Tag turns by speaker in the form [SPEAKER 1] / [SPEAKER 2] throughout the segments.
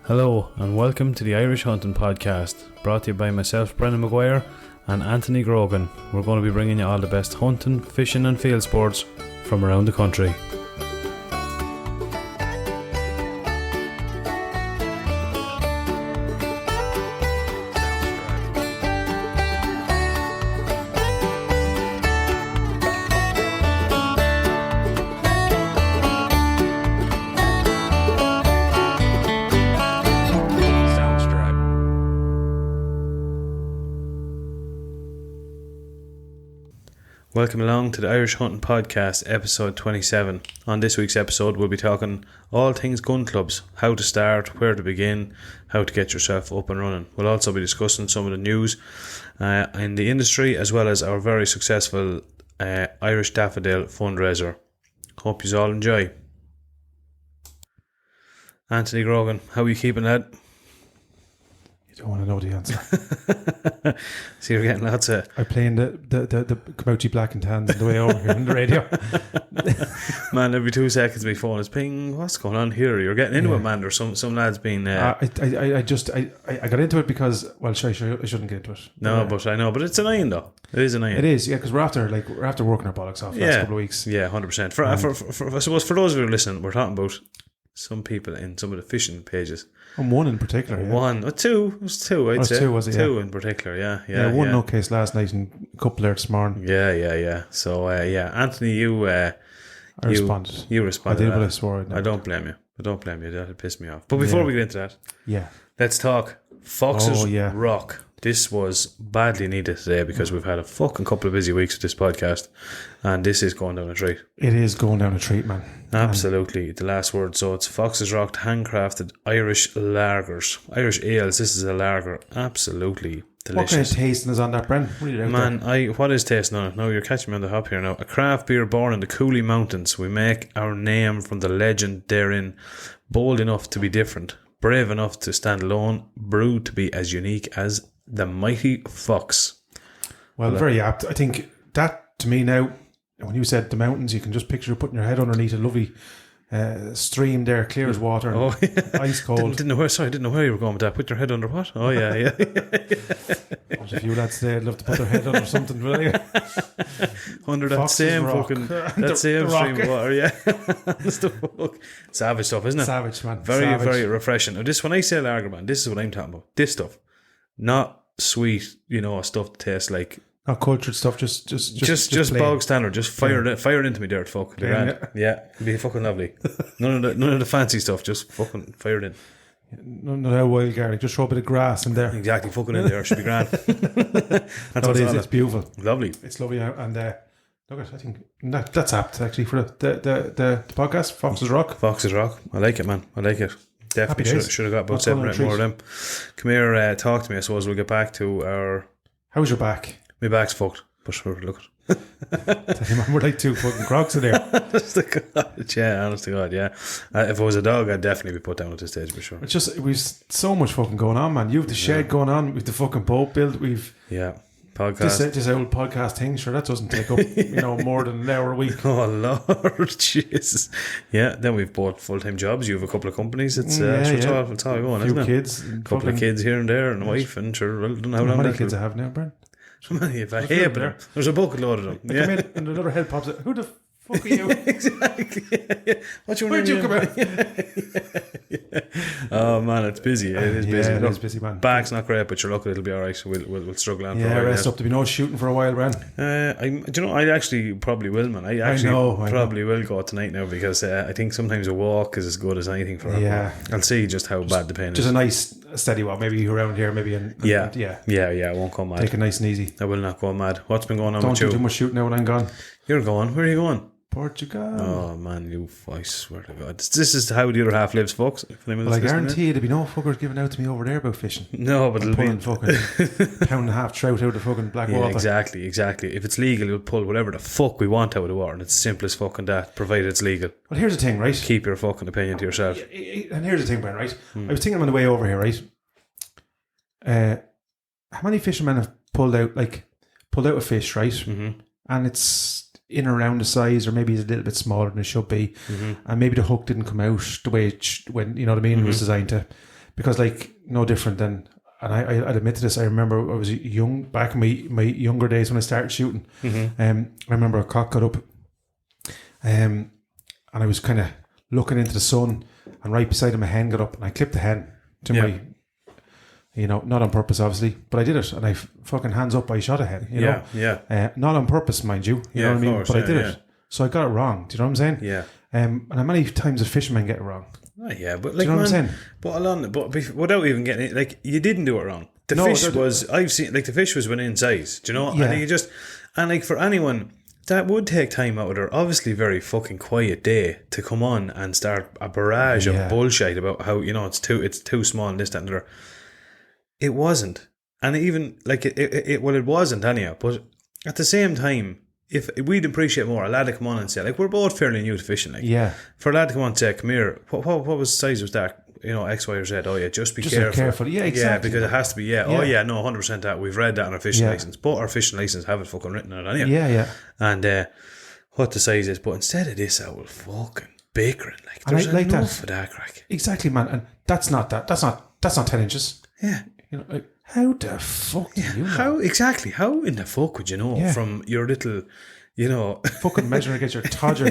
[SPEAKER 1] Hello and welcome to the Irish Hunting Podcast, brought to you by myself, Brendan Maguire, and Anthony Grogan. We're going to be bringing you all the best hunting, fishing and field sports from around the country. Welcome along to the Irish Hunting Podcast, episode 27. On this week's episode, we'll be talking all things gun clubs, how to start, where to begin, how to get yourself up and running. We'll also be discussing some of the news in the industry, as well as our very successful Irish Daffodil fundraiser. Hope you all enjoy. Anthony Grogan, how are you keeping, lad?
[SPEAKER 2] I don't want to know the answer.
[SPEAKER 1] So you're getting lots of...
[SPEAKER 2] I'm playing the Kamauchi Black and Tans on the way over here on the radio.
[SPEAKER 1] Man, every 2 seconds my phone is ping. What's going on here? You're getting into it, man. There's some lads being...
[SPEAKER 2] I got into it because... Well, I shouldn't get into it.
[SPEAKER 1] No, but I know. But it's annoying, though. It is annoying.
[SPEAKER 2] It is, yeah, because we're after working our bollocks off the last couple of weeks.
[SPEAKER 1] Yeah, 100%. For I suppose for those of you who are listening, we're talking about some people in some of the fishing pages.
[SPEAKER 2] And one in particular, yeah.
[SPEAKER 1] One, or two. It was two, I'd say.
[SPEAKER 2] Two, was it?
[SPEAKER 1] Two in particular, yeah.
[SPEAKER 2] Yeah, one nutcase last night and a couple there this morning.
[SPEAKER 1] Yeah. So, Anthony, you
[SPEAKER 2] responded.
[SPEAKER 1] You responded.
[SPEAKER 2] I did, but I swore.
[SPEAKER 1] I don't blame you. That'll piss me off. But before we get into that, let's talk Fox's Rock. This was badly needed today because we've had a fucking couple of busy weeks with this podcast, and this is going down a treat.
[SPEAKER 2] It is going down a treat, man.
[SPEAKER 1] Absolutely. The last word. So it's Fox's Rock handcrafted Irish lagers, Irish ales. This is a lager. Absolutely delicious.
[SPEAKER 2] What kind of tasting is on that, Bren?
[SPEAKER 1] What is tasting on it? No, you're catching me on the hop here now. A craft beer born in the Cooley Mountains. We make our name from the legend therein. Bold enough to be different, brave enough to stand alone, brewed to be as unique as the mighty Fox.
[SPEAKER 2] Well, very apt. I think that, to me now, when you said the mountains, you can just picture putting your head underneath a lovely stream there, clear as water, ice cold.
[SPEAKER 1] Didn't know where you were going with that. Put your head under what? Oh, yeah.
[SPEAKER 2] There's a few lads there, I'd love to put their head under something.
[SPEAKER 1] Under that Fox's same
[SPEAKER 2] Rock.
[SPEAKER 1] Fucking, that same stream of water, yeah. That's the fuck. Savage stuff, isn't it?
[SPEAKER 2] Savage, man.
[SPEAKER 1] Very refreshing. Now, when I say lager, man, this is what I'm talking about. This stuff. Not sweet, stuff that tastes like...
[SPEAKER 2] Not cultured stuff, just
[SPEAKER 1] bog standard. Just fire it into me there, fuck. Yeah, it'd be fucking lovely. None of the fancy stuff, just fucking fire it in.
[SPEAKER 2] None of that wild garlic, just throw a bit of grass in there.
[SPEAKER 1] Exactly, fucking in there, should be grand. That's what it is,
[SPEAKER 2] it's beautiful.
[SPEAKER 1] Lovely.
[SPEAKER 2] It's lovely, and look, I think that's apt, actually, for the podcast, Fox's Rock.
[SPEAKER 1] Fox's Rock, I like it, man, I like it. Definitely should have got about 7 or 8 more of them. Come here, talk to me. I suppose we'll get back to our...
[SPEAKER 2] How's your back?
[SPEAKER 1] My back's fucked, but sure, look at it.
[SPEAKER 2] We're like two fucking crocs in here.
[SPEAKER 1] Honest to God, yeah. If I was a dog, I'd definitely be put down at this stage for sure.
[SPEAKER 2] It's just, we've so much fucking going on, man. You've the shed going on, we've the fucking boat build, we've...
[SPEAKER 1] Yeah. Podcast.
[SPEAKER 2] This old podcast thing, sure, that doesn't take up more than an hour a week.
[SPEAKER 1] Oh Lord, Jesus. Yeah, then we've both full-time jobs. You have a couple of companies. It's it's all going, isn't it?
[SPEAKER 2] Kids,
[SPEAKER 1] a couple of kids here and there, and a wife, and sure, I don't know how long.
[SPEAKER 2] How many kids I have now, Brent?
[SPEAKER 1] So many, if I hate them. There's a bucket load of them.
[SPEAKER 2] Yeah. Come in, and another head pops out. Who the fuck are you?
[SPEAKER 1] Exactly. Yeah. What's your name?
[SPEAKER 2] Where'd you come out?
[SPEAKER 1] Yeah. Oh man, it's busy. It is busy.
[SPEAKER 2] It is busy, man.
[SPEAKER 1] Back's not great, but you're lucky it'll be all right. We'll struggle on.
[SPEAKER 2] Yeah, rest up. To be no shooting for a while, Bren.
[SPEAKER 1] I actually probably will, man. I probably will go tonight now because I think sometimes a walk is as good as anything for it.
[SPEAKER 2] Yeah,
[SPEAKER 1] I'll see just how bad the pain is.
[SPEAKER 2] Just a nice steady walk, maybe around here, maybe.
[SPEAKER 1] I won't go mad.
[SPEAKER 2] Take it nice and easy.
[SPEAKER 1] I will not go mad. What's been going on with you?
[SPEAKER 2] Don't do too much shooting now when I'm gone.
[SPEAKER 1] You're going. Where are you going?
[SPEAKER 2] Portugal.
[SPEAKER 1] Oh man, I swear to God, this is how the other half lives, folks.
[SPEAKER 2] Well, I guarantee you there'll be no fuckers giving out to me over there about fishing.
[SPEAKER 1] No, but it'll be
[SPEAKER 2] fucking pound and a half trout out of fucking black water.
[SPEAKER 1] Exactly. If it's legal, we'll pull whatever the fuck we want out of the water, and it's simple as fucking that, provided it's legal.
[SPEAKER 2] Well, here's the thing, right?
[SPEAKER 1] Keep your fucking opinion to yourself.
[SPEAKER 2] And here's the thing, Ben, right? I was thinking on the way over here, right? How many fishermen have pulled out a fish, right? Mm-hmm. And it's in or around the size, or maybe it's a little bit smaller than it should be, and maybe the hook didn't come out the way it was designed to. because like no different than, and I'd admit to this, I remember I was young, back in my younger days when I started shooting. I remember a cock got up, and I was kind of looking into the sun, and right beside him a hen got up, and I clipped the hen to my, not on purpose obviously, but I did it, and I fucking hands up, I shot a hen, you know, not on purpose, mind you, you know what I mean, but I did it, so I got it wrong. Do you know what I'm saying?
[SPEAKER 1] Yeah.
[SPEAKER 2] And how many times do fishermen get it wrong?
[SPEAKER 1] Oh, yeah, but like,
[SPEAKER 2] do you know what I'm saying?
[SPEAKER 1] But without even getting it, like, you didn't do it wrong. The fish was, I've seen, like, the fish was within size. Do you know?
[SPEAKER 2] Yeah.
[SPEAKER 1] And like, for anyone, that would take time out of their obviously very fucking quiet day to come on and start a barrage of bullshit about how, it's too small and this, that, and the other. It wasn't. And even, like, it wasn't anyhow. But at the same time, if we'd appreciate more a lad to come on and say, like, we're both fairly new to fishing, like, for a lad to come on and say, come here, what was the size of that, X, Y, or Z? Oh yeah, just be careful.
[SPEAKER 2] Yeah, exactly.
[SPEAKER 1] Yeah, because it has to be. Oh yeah, no, 100% that. We've read that on our fishing license, but our fishing license have it fucking written on it anyway.
[SPEAKER 2] Yeah.
[SPEAKER 1] And what the size is, but instead of this, I will fucking bickering, like, there's enough of that crack.
[SPEAKER 2] Exactly, man, and that's not 10 inches.
[SPEAKER 1] Yeah,
[SPEAKER 2] like, how the fuck do you know?
[SPEAKER 1] How in the fuck would you know from your little,
[SPEAKER 2] fucking measuring against your todger,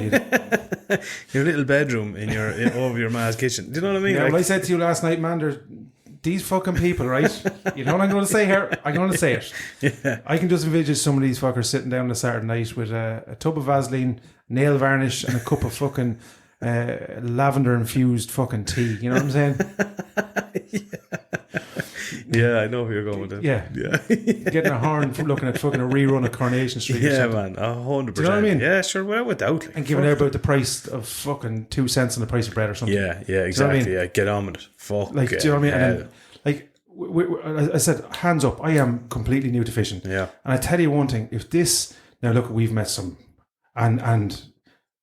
[SPEAKER 1] your little bedroom in over your ma's kitchen? Do you know what I mean?
[SPEAKER 2] Yeah, I said to you last night, man, there's these fucking people, right? You know what I'm going to say here? I'm going to say it.
[SPEAKER 1] Yeah.
[SPEAKER 2] I can just envision some of these fuckers sitting down on a Saturday night with a tub of Vaseline, nail varnish, and a cup of fucking lavender infused fucking tea. You know what I'm saying?
[SPEAKER 1] Yeah, I know where you're going with it.
[SPEAKER 2] Yeah. Getting a horn from looking at fucking a rerun of Coronation Street.
[SPEAKER 1] Yeah, man, 100%.
[SPEAKER 2] Do you know what I mean?
[SPEAKER 1] Yeah, sure, well, without. Like,
[SPEAKER 2] and giving out about the price of fucking 2 cents on the price of bread or something.
[SPEAKER 1] Yeah, exactly.
[SPEAKER 2] Do you know what I mean?
[SPEAKER 1] Yeah, get on with it. Fuck.
[SPEAKER 2] Like, do you know what I mean? And then, like, I said, hands up, I am completely new to fishing.
[SPEAKER 1] Yeah.
[SPEAKER 2] And I tell you one thing, if this, now look, we've met some, and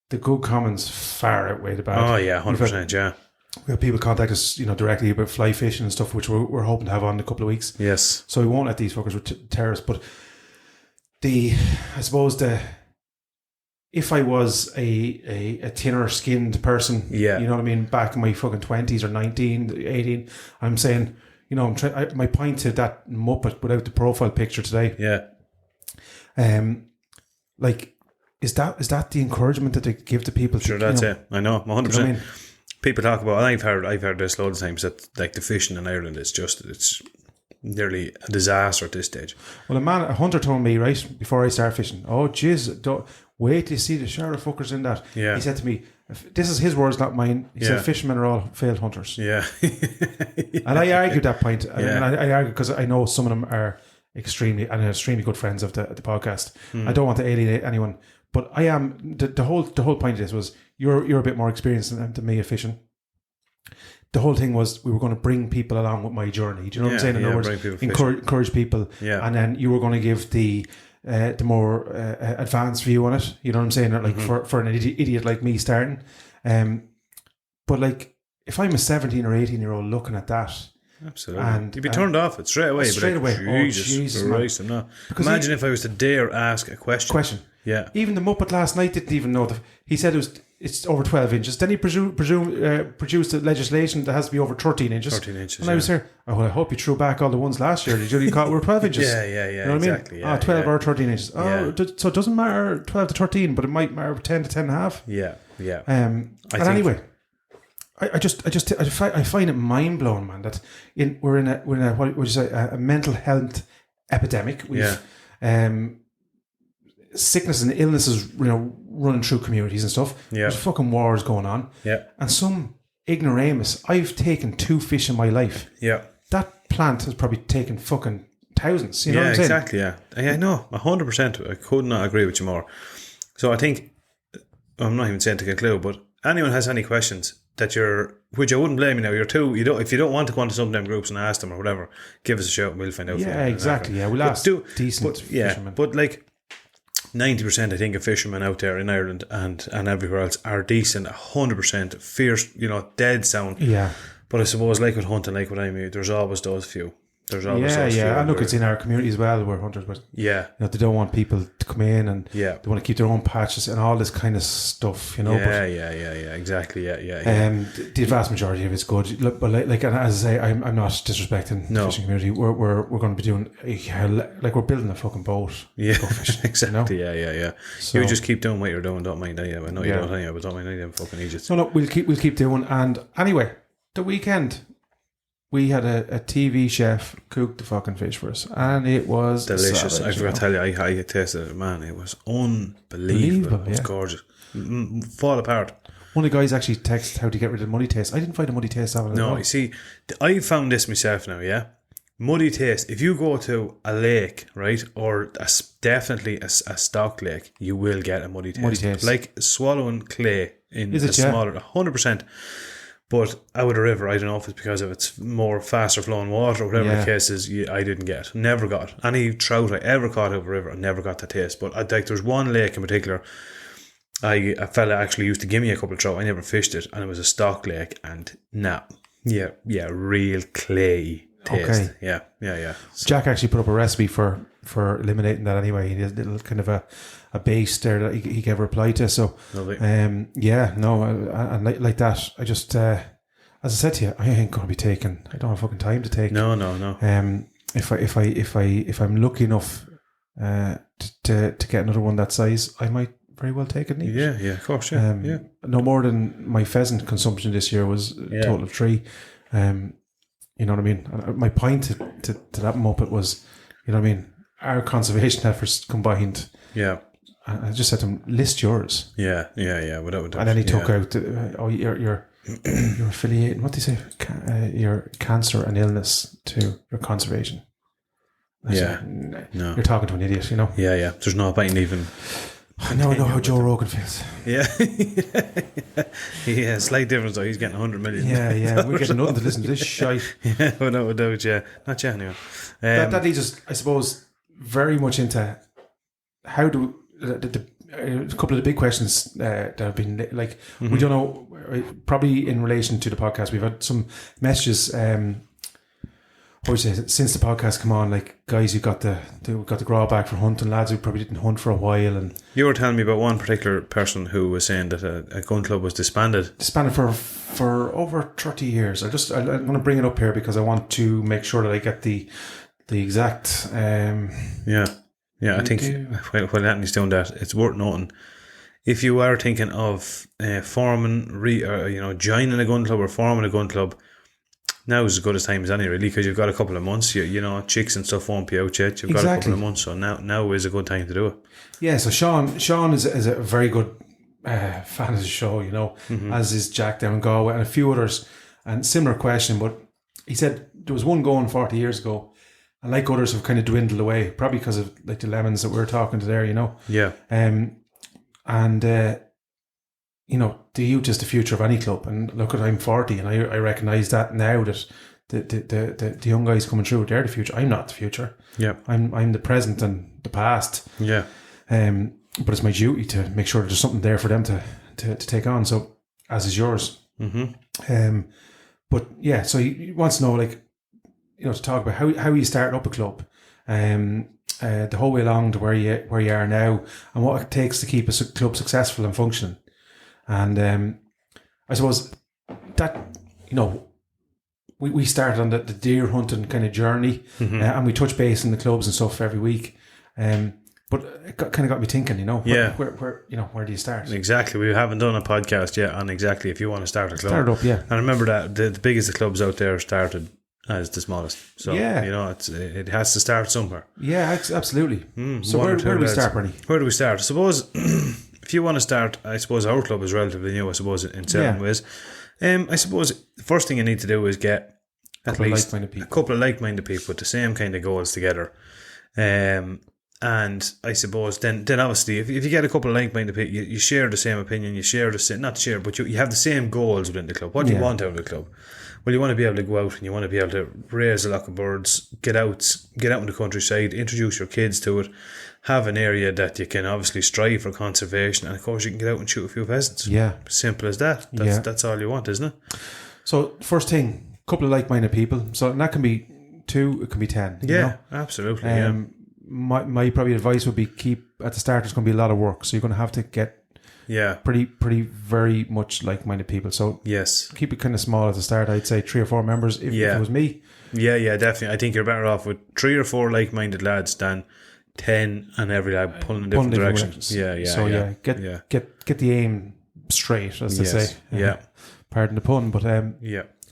[SPEAKER 2] the good comments far outweigh the bad.
[SPEAKER 1] Oh, yeah, 100%, yeah.
[SPEAKER 2] We have people contact us, directly about fly fishing and stuff, which we're hoping to have on in a couple of weeks.
[SPEAKER 1] Yes.
[SPEAKER 2] So we won't let these fuckers tear us. But I suppose if I was a thinner skinned person, you know what I mean, back in my fucking 20s or 19, 18, I'm saying, my point to that Muppet without the profile picture today.
[SPEAKER 1] Yeah.
[SPEAKER 2] Like, is that the encouragement that they give to people?
[SPEAKER 1] Sure, that's it. I know, 100%.
[SPEAKER 2] You know what I mean?
[SPEAKER 1] People talk about, and I've heard this loads of times, that like the fishing in Ireland is it's nearly a disaster at this stage.
[SPEAKER 2] Well, a hunter told me right before I started fishing, oh jeez, don't wait till you see the share of fuckers in that.
[SPEAKER 1] Yeah.
[SPEAKER 2] He said to me, this is his words, not mine. He said fishermen are all failed hunters.
[SPEAKER 1] Yeah.
[SPEAKER 2] And I argued that point. And I argue because I know some of them are extremely good friends of the podcast. I don't want to alienate anyone. But I am the whole point of this was you're a bit more experienced than me at fishing. The whole thing was we were going to bring people along with my journey. Do you know what I'm saying? In other words, encourage people.
[SPEAKER 1] Yeah.
[SPEAKER 2] And then you were going to give the more advanced view on it. You know what I'm saying? Like for an idiot like me starting. But like if I'm a 17 or 18-year-old looking at that.
[SPEAKER 1] Absolutely. And you'd be turned off it straight away.
[SPEAKER 2] Straight away.
[SPEAKER 1] Jesus Christ, I'm not. Imagine if I was to dare ask a question. Yeah.
[SPEAKER 2] Even the Muppet last night didn't even know. He said it's over 12 inches. Then he produced a legislation that has to be over 13 inches. 13 inches. And I was here, I hope you threw back all the ones last year. Did you caught were 12 inches?
[SPEAKER 1] Yeah.
[SPEAKER 2] You know what
[SPEAKER 1] exactly.
[SPEAKER 2] I mean? 12 or 13 inches. So it doesn't matter 12 to 13, but it might matter 10 to 10 and a half.
[SPEAKER 1] Yeah.
[SPEAKER 2] Anyway, I find it mind blowing, man, that we're in a what would you say, a mental health epidemic. We've sickness and illnesses, running through communities and stuff. Yeah. There's fucking wars going on.
[SPEAKER 1] Yeah.
[SPEAKER 2] And some ignoramus. I've taken 2 fish in my life.
[SPEAKER 1] Yeah.
[SPEAKER 2] That plant has probably taken fucking thousands. You know what I'm saying?
[SPEAKER 1] Exactly. Yeah. I know. 100%. I could not agree with you more. So I think, I'm not even saying to conclude, but anyone has any questions which I wouldn't blame you now. If you don't want to go into some of them groups and ask them or whatever, give us a shout and we'll find out.
[SPEAKER 2] Yeah, exactly. Yeah, we'll ask decent fishermen.
[SPEAKER 1] But like 90%, I think, of fishermen out there in Ireland and everywhere else are decent, 100%, fierce, dead sound.
[SPEAKER 2] Yeah.
[SPEAKER 1] But I suppose, like with hunting, like with I mean, there's always those few. There's always
[SPEAKER 2] Yeah,
[SPEAKER 1] those
[SPEAKER 2] yeah.
[SPEAKER 1] few
[SPEAKER 2] And look,
[SPEAKER 1] where-
[SPEAKER 2] it's in our community as well. We're hunters, but
[SPEAKER 1] yeah,
[SPEAKER 2] they don't want people to come in, and
[SPEAKER 1] yeah.
[SPEAKER 2] they want to keep their own patches and all this kind of stuff.
[SPEAKER 1] Yeah, exactly. Yeah.
[SPEAKER 2] The vast majority of it's good. Look, but like and as I say, I'm not disrespecting the fishing community. We're going to be doing like we're building a fucking boat.
[SPEAKER 1] Yeah,
[SPEAKER 2] Go fishing,
[SPEAKER 1] exactly.
[SPEAKER 2] You know?
[SPEAKER 1] Yeah.
[SPEAKER 2] So,
[SPEAKER 1] You just keep doing what you're doing. Don't mind anyway. I know you don't anyway, but don't mind any of them fucking idiots.
[SPEAKER 2] no, we'll keep doing. And anyway, the weekend we had a TV chef cook the fucking fish for us, and it was
[SPEAKER 1] Delicious.
[SPEAKER 2] savage,
[SPEAKER 1] I forgot to tell you, I tasted it, man. It was unbelievable. It was gorgeous. Fall apart.
[SPEAKER 2] One of the guys actually texted how to get rid of the muddy taste. I didn't find the muddy taste of it.
[SPEAKER 1] No, you see, I found this myself now, yeah? Muddy taste. If you go to a lake, right, or definitely a stock lake, you will get a muddy taste.
[SPEAKER 2] Muddy taste.
[SPEAKER 1] Like swallowing clay in
[SPEAKER 2] Is it,
[SPEAKER 1] a smaller, 100%. But out of the river, I don't know if it's because of its more faster flowing water or whatever the case is, I didn't get. Never got. Any trout I ever caught out of the river, I never got the taste. But like there's one lake in particular, a fella actually used to give me a couple of trout. I never fished it, and it was a stock lake, and real clay taste.
[SPEAKER 2] Okay.
[SPEAKER 1] Yeah. So,
[SPEAKER 2] Jack actually put up a recipe for eliminating that anyway. He did a little kind of a base there that he gave a reply to. So,
[SPEAKER 1] lovely.
[SPEAKER 2] and like that, I just, as I said to you, I ain't going to be taking. I don't have fucking time to take.
[SPEAKER 1] No.
[SPEAKER 2] If I'm lucky enough to get another one that size, I might very well take it.
[SPEAKER 1] Yeah, of course, yeah.
[SPEAKER 2] No more than my pheasant consumption this year was a total of 3. You know what I mean? And my point to that Muppet was, you know what I mean, our conservation efforts combined.
[SPEAKER 1] Yeah.
[SPEAKER 2] I just said to him, list yours.
[SPEAKER 1] Yeah, without a doubt.
[SPEAKER 2] And then he took out, you're affiliating, what do you say? Your cancer and illness to your conservation. I said,
[SPEAKER 1] no.
[SPEAKER 2] You're talking to an idiot, you know?
[SPEAKER 1] Yeah. There's no point in even...
[SPEAKER 2] I know how Joe Rogan feels.
[SPEAKER 1] Yeah. Yeah, slight difference though. He's getting 100 million.
[SPEAKER 2] Yeah. We're getting nothing to listen to this shite.
[SPEAKER 1] Yeah, without a doubt, yeah. Not yet, anyway.
[SPEAKER 2] That leads us, I suppose, very much into how do a couple of the big questions that have been like, we don't know, probably in relation to the podcast, we've had some messages, since the podcast come on, like guys who got the drawback for hunting, lads who probably didn't hunt for a while, and
[SPEAKER 1] you were telling me about one particular person who was saying that a gun club was disbanded
[SPEAKER 2] for over 30 years. I'm going to bring it up here because I want to make sure that I get the exact.
[SPEAKER 1] I think while Anthony's doing that, it's worth noting. If you are thinking of forming, joining a gun club or forming a gun club, now is as good a time as any, really, because you've got a couple of months. You know, chicks and stuff won't be out yet. You've got a couple of months, so now is a good time to do it. Yeah,
[SPEAKER 2] so Sean is a very good fan of the show, you know, as is Jack down in Galway and a few others. And similar question, but he said there was one going 40 years ago, and like others have kind of dwindled away, probably because of like the lemons that we were talking to there, you know.
[SPEAKER 1] Yeah.
[SPEAKER 2] You know, the youth is the future of any club. And look, I'm 40 and I recognise that now, that the young guys coming through, they're the future. I'm not the future.
[SPEAKER 1] Yeah.
[SPEAKER 2] I'm the present and the past.
[SPEAKER 1] Yeah.
[SPEAKER 2] But it's my duty to make sure there's something there for them to take on. So, as is yours.
[SPEAKER 1] Mm-hmm.
[SPEAKER 2] But yeah, so he wants to know, like, you know, to talk about how you start up a club. The whole way along to where you are now, and what it takes to keep a club successful and functioning. And I suppose that, you know, we started on the deer hunting kind of journey, and we touch base in the clubs and stuff every week. But it kind of got me thinking, you know, where do you start?
[SPEAKER 1] Exactly. We haven't done a podcast yet on exactly if you want to start a club.
[SPEAKER 2] Start up, yeah.
[SPEAKER 1] And remember that the biggest of clubs out there started as the smallest. So, you know, it has to start somewhere.
[SPEAKER 2] Yeah, absolutely. So where do we start, Bernie?
[SPEAKER 1] Where do we start? I suppose if you want to start, I suppose our club is relatively new, I suppose, in certain ways. I suppose the first thing you need to do is get at least a couple of like-minded people with the same kind of goals together. And I suppose then obviously if you get a couple of like-minded people, you share the same opinion, you share the same, not share, but you have the same goals within the club. What do you want out of the club? Well, you want to be able to go out and you want to be able to raise a lot of birds, get out in the countryside, introduce your kids to it, have an area that you can obviously strive for conservation, and of course you can get out and shoot a few pheasants. Yeah. Simple as that. That's all you want, isn't it?
[SPEAKER 2] So first thing, couple of like-minded people. So that can be 2, it can be 10.
[SPEAKER 1] Yeah,
[SPEAKER 2] you know?
[SPEAKER 1] absolutely.
[SPEAKER 2] My probably advice would be keep at the start. There's going to be a lot of work, so you're going to have to get pretty very much like-minded people. So
[SPEAKER 1] yes,
[SPEAKER 2] keep it kind of small at the start. I'd say 3 or 4 members. If it was me,
[SPEAKER 1] definitely. I think you're better off with 3 or 4 like-minded lads than 10 and every lad pulling in different directions.
[SPEAKER 2] Get the aim straight, as they say.
[SPEAKER 1] Yeah.
[SPEAKER 2] Pardon the pun, but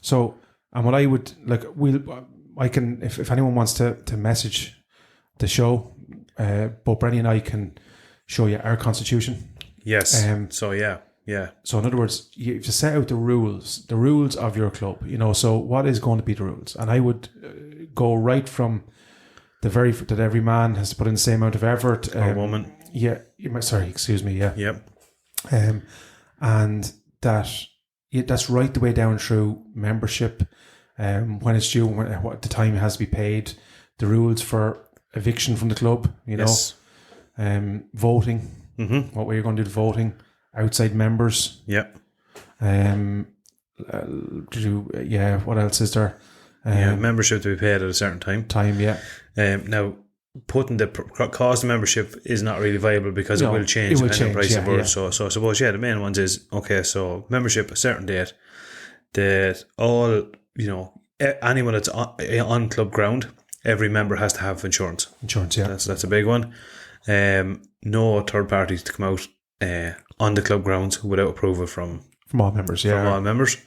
[SPEAKER 2] So, and what I would like, I can if anyone wants to message the show, both Brenny and I can show you our constitution.
[SPEAKER 1] Yes. So in
[SPEAKER 2] other words, you have to set out the rules of your club. You know, so what is going to be the rules? And I would go right from that every man has to put in the same amount of effort.
[SPEAKER 1] Or woman.
[SPEAKER 2] Yeah. Sorry, excuse me. Yeah.
[SPEAKER 1] Yep.
[SPEAKER 2] And that's right the way down through membership. When it's due, what the time has to be paid, the rules for eviction from the club, you know, voting, what way you're going to do the voting, outside members.
[SPEAKER 1] Yep.
[SPEAKER 2] What else is there?
[SPEAKER 1] Membership to be paid at a certain time. Now, putting the cost of membership is not really viable because it will change depending on price of birth. So I suppose, the main ones is, so membership a certain date, that all, anyone that's on club ground, every member has to have insurance. That's a big one. No third parties to come out on the club grounds without approval from
[SPEAKER 2] all members.
[SPEAKER 1] From all members.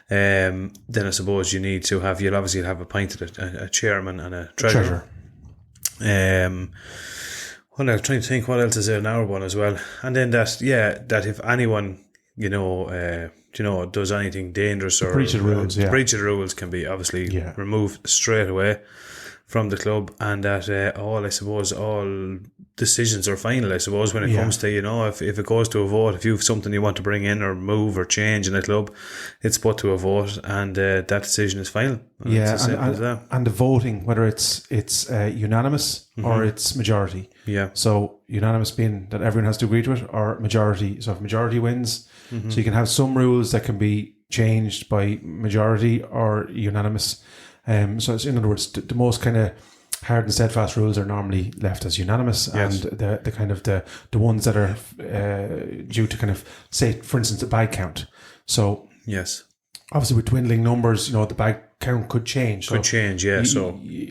[SPEAKER 1] Then I suppose you'll obviously have appointed a chairman and a treasurer. I'm trying to think what else is there in our one as well. And then that if anyone, does anything dangerous or
[SPEAKER 2] breach of the
[SPEAKER 1] rules can be obviously removed straight away from the club, and that all decisions are final, I suppose, when it comes to, if it goes to a vote, if you have something you want to bring in or move or change in a club, it's put to a vote, and that decision is final.
[SPEAKER 2] And the voting, whether it's unanimous or it's majority. So unanimous being that everyone has to agree to it, or majority. So if majority wins, so you can have some rules that can be changed by majority or unanimous. So it's, in other words, the most kind of hard and steadfast rules are normally left as unanimous, and the kind of the ones that are due to kind of, say, for instance, the bag count. So obviously with dwindling numbers, the bag count could change. So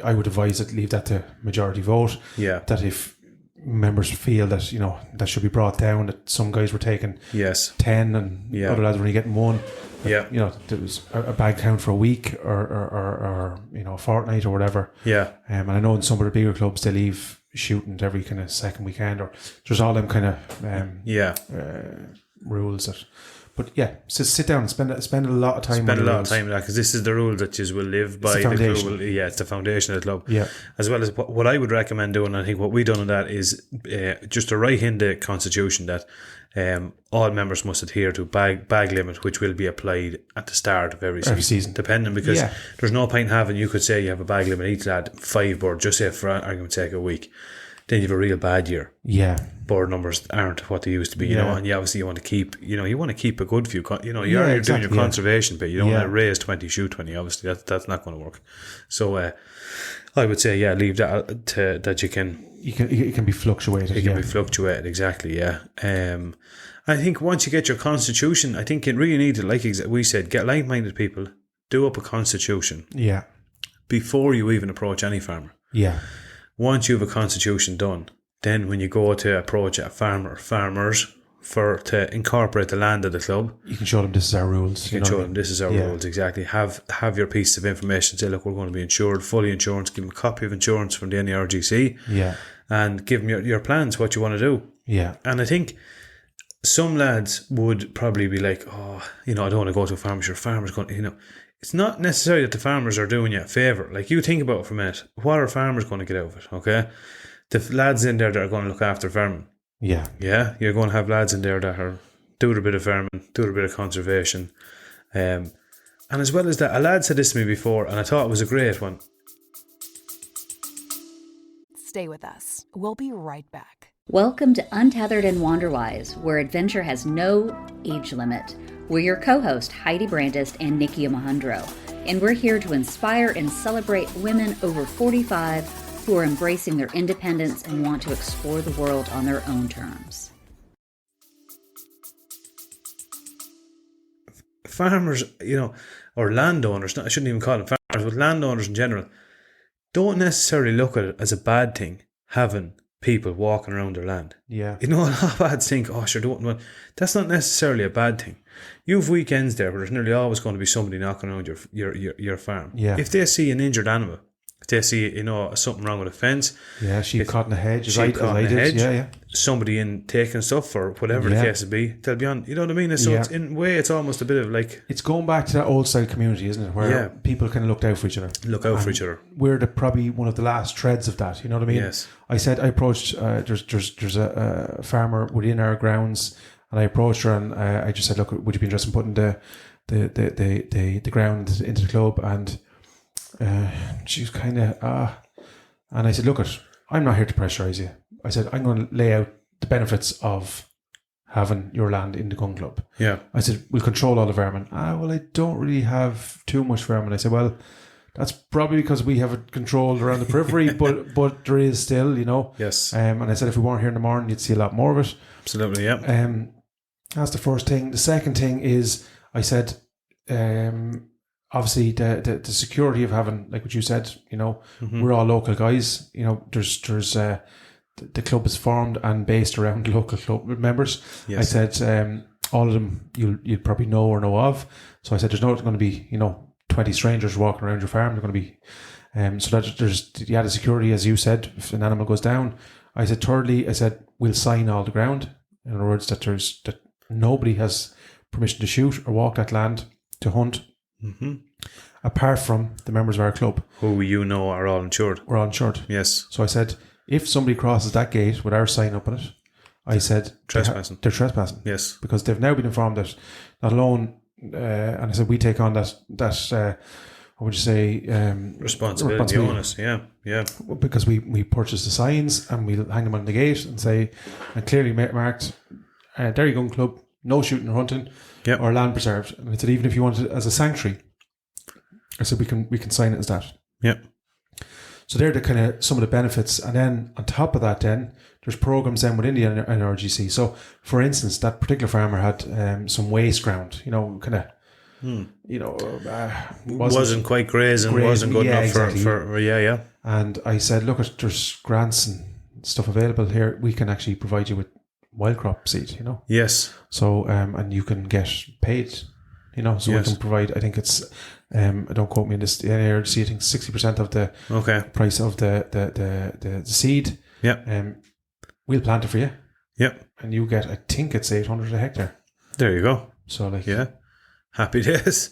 [SPEAKER 2] I would advise that leave that to majority vote. That if members feel that that should be brought down, that some guys were taking 10 and other lads were only getting 1. There was a bag count for a week or a fortnight or whatever. And I know in some of the bigger clubs they leave shooting every kind of second weekend, or there's all them kind of rules that. But so sit down and spend a lot of time.
[SPEAKER 1] Spend a lot of time on that, because this is the rule that you will live by.
[SPEAKER 2] It's the foundation.
[SPEAKER 1] It's the foundation of the club. As well as what I would recommend doing, I think what we've done on that is just to write in the constitution that all members must adhere to bag limit, which will be applied at the start of every season. Depending, because there's no point having, you could say you have a bag limit, each lad 5 board, just say for argument's sake a week. Then you have a real bad year. Board numbers aren't what they used to be, and you obviously want to keep, you want to keep a good few, you're doing your conservation bit. You don't want to raise 20, shoot 20. Obviously, that's not going to work. So I would say, leave that to that you can.
[SPEAKER 2] It can be fluctuated.
[SPEAKER 1] It can be fluctuated, exactly. I think once you get your constitution, I think you really need to, like we said, get like-minded people, do up a constitution. Before you even approach any farmer. Once you have a constitution done, then when you go to approach a farmers to incorporate the land of the club,
[SPEAKER 2] you can show them this is our rules.
[SPEAKER 1] You can show them this is our rules, exactly. Have your piece of information. Say, look, we're going to be insured, fully insurance. Give them a copy of insurance from the NERGC. And give them your plans, what you want to do. And I think some lads would probably be like, I don't want to go to a farmer. Sure, farmer's going, It's not necessarily that the farmers are doing you a favour. Like, you think about it for a minute. What are farmers going to get out of it, okay? The lads in there that are going to look after farming. You're going to have lads in there that are doing a bit of farming, doing a bit of conservation. And as well as that, a lad said this to me before, and I thought it was a great one.
[SPEAKER 3] Stay with us. We'll be right back.
[SPEAKER 4] Welcome to Untethered and Wanderwise, where adventure has no age limit. We're your co-host, Heidi Brandis and Nikki Mahundro. and we're here to inspire and celebrate women over 45 who are embracing their independence and want to explore the world on their own terms.
[SPEAKER 1] Farmers, or landowners, I shouldn't even call them farmers, but landowners in general, don't necessarily look at it as a bad thing, having people walking around their land.
[SPEAKER 2] Yeah.
[SPEAKER 1] A lot of lads think, oh, sure, don't want. That's not necessarily a bad thing. You have weekends there where there's nearly always going to be somebody knocking around your farm.
[SPEAKER 2] Yeah.
[SPEAKER 1] If they see an injured animal, if they see, something wrong with a fence.
[SPEAKER 2] Yeah, sheep caught in a hedge.
[SPEAKER 1] Sheep caught in a hedge.
[SPEAKER 2] Yeah.
[SPEAKER 1] Somebody in taking stuff or whatever the case would be, they'll be on, you know what I mean? So it's, in a way, it's almost a bit of like...
[SPEAKER 2] It's going back to that old style community, isn't it? Where people kind of looked out for each other.
[SPEAKER 1] For each other.
[SPEAKER 2] We're probably one of the last threads of that, you know what I mean?
[SPEAKER 1] Yes.
[SPEAKER 2] I approached, there's a farmer within our grounds, and I approached her and I just said, look, would you be interested in putting the ground into the club? And she was kind of, and I said, look, I'm not here to pressurise you. I said, I'm going to lay out the benefits of having your land in the gun club.
[SPEAKER 1] Yeah.
[SPEAKER 2] I said, we'll control all the vermin. Well, I don't really have too much vermin. I said, well, that's probably because we have it controlled around the periphery, but there is still,
[SPEAKER 1] Yes.
[SPEAKER 2] And I said, if we weren't here in the morning, you'd see a lot more of it.
[SPEAKER 1] Absolutely, yeah.
[SPEAKER 2] That's the first thing. The second thing is, I said, obviously the security of having, like what you said, we're all local guys. There's the club is formed and based around local club members.
[SPEAKER 1] Yes.
[SPEAKER 2] I said all of them you'll probably know or know of. So I said there's not going to be 20 strangers walking around your farm. They're going to be so that there's the security, as you said, if an animal goes down. I said thirdly, I said we'll sign all the ground. In other words, that nobody has permission to shoot or walk that land to hunt. Mm-hmm. Apart from the members of our club,
[SPEAKER 1] who are all insured.
[SPEAKER 2] We're all insured.
[SPEAKER 1] Yes.
[SPEAKER 2] So I said, if somebody crosses that gate with our sign up on it, I said
[SPEAKER 1] trespassing.
[SPEAKER 2] They're trespassing.
[SPEAKER 1] Yes.
[SPEAKER 2] Because they've now been informed that not alone, and I said we take on that what would you say,
[SPEAKER 1] responsibility. Onus. Yeah.
[SPEAKER 2] Because we purchase the signs and we'll hang them on the gate and say, and clearly marked, Derry Gun Club, no shooting or hunting, or land preserved. And I said even if you want it as a sanctuary, I said we can sign it as that.
[SPEAKER 1] Yep.
[SPEAKER 2] So they're the kind of some of the benefits, and then on top of that, then there's programs then within the NRGC. So, for instance, that particular farmer had some waste ground,
[SPEAKER 1] wasn't quite grazing, wasn't good enough
[SPEAKER 2] exactly.
[SPEAKER 1] for.
[SPEAKER 2] And I said, look, there's grants and stuff available here. We can actually provide you with wild crop seed,
[SPEAKER 1] Yes.
[SPEAKER 2] So and you can get paid, so we can provide. I think it's. Don't quote me on this. The NRGC, I think 60% of the price of the seed.
[SPEAKER 1] Yeah.
[SPEAKER 2] We'll plant it for you.
[SPEAKER 1] Yep.
[SPEAKER 2] And you get, I think it's 800 a hectare.
[SPEAKER 1] There you go.
[SPEAKER 2] So
[SPEAKER 1] happy days.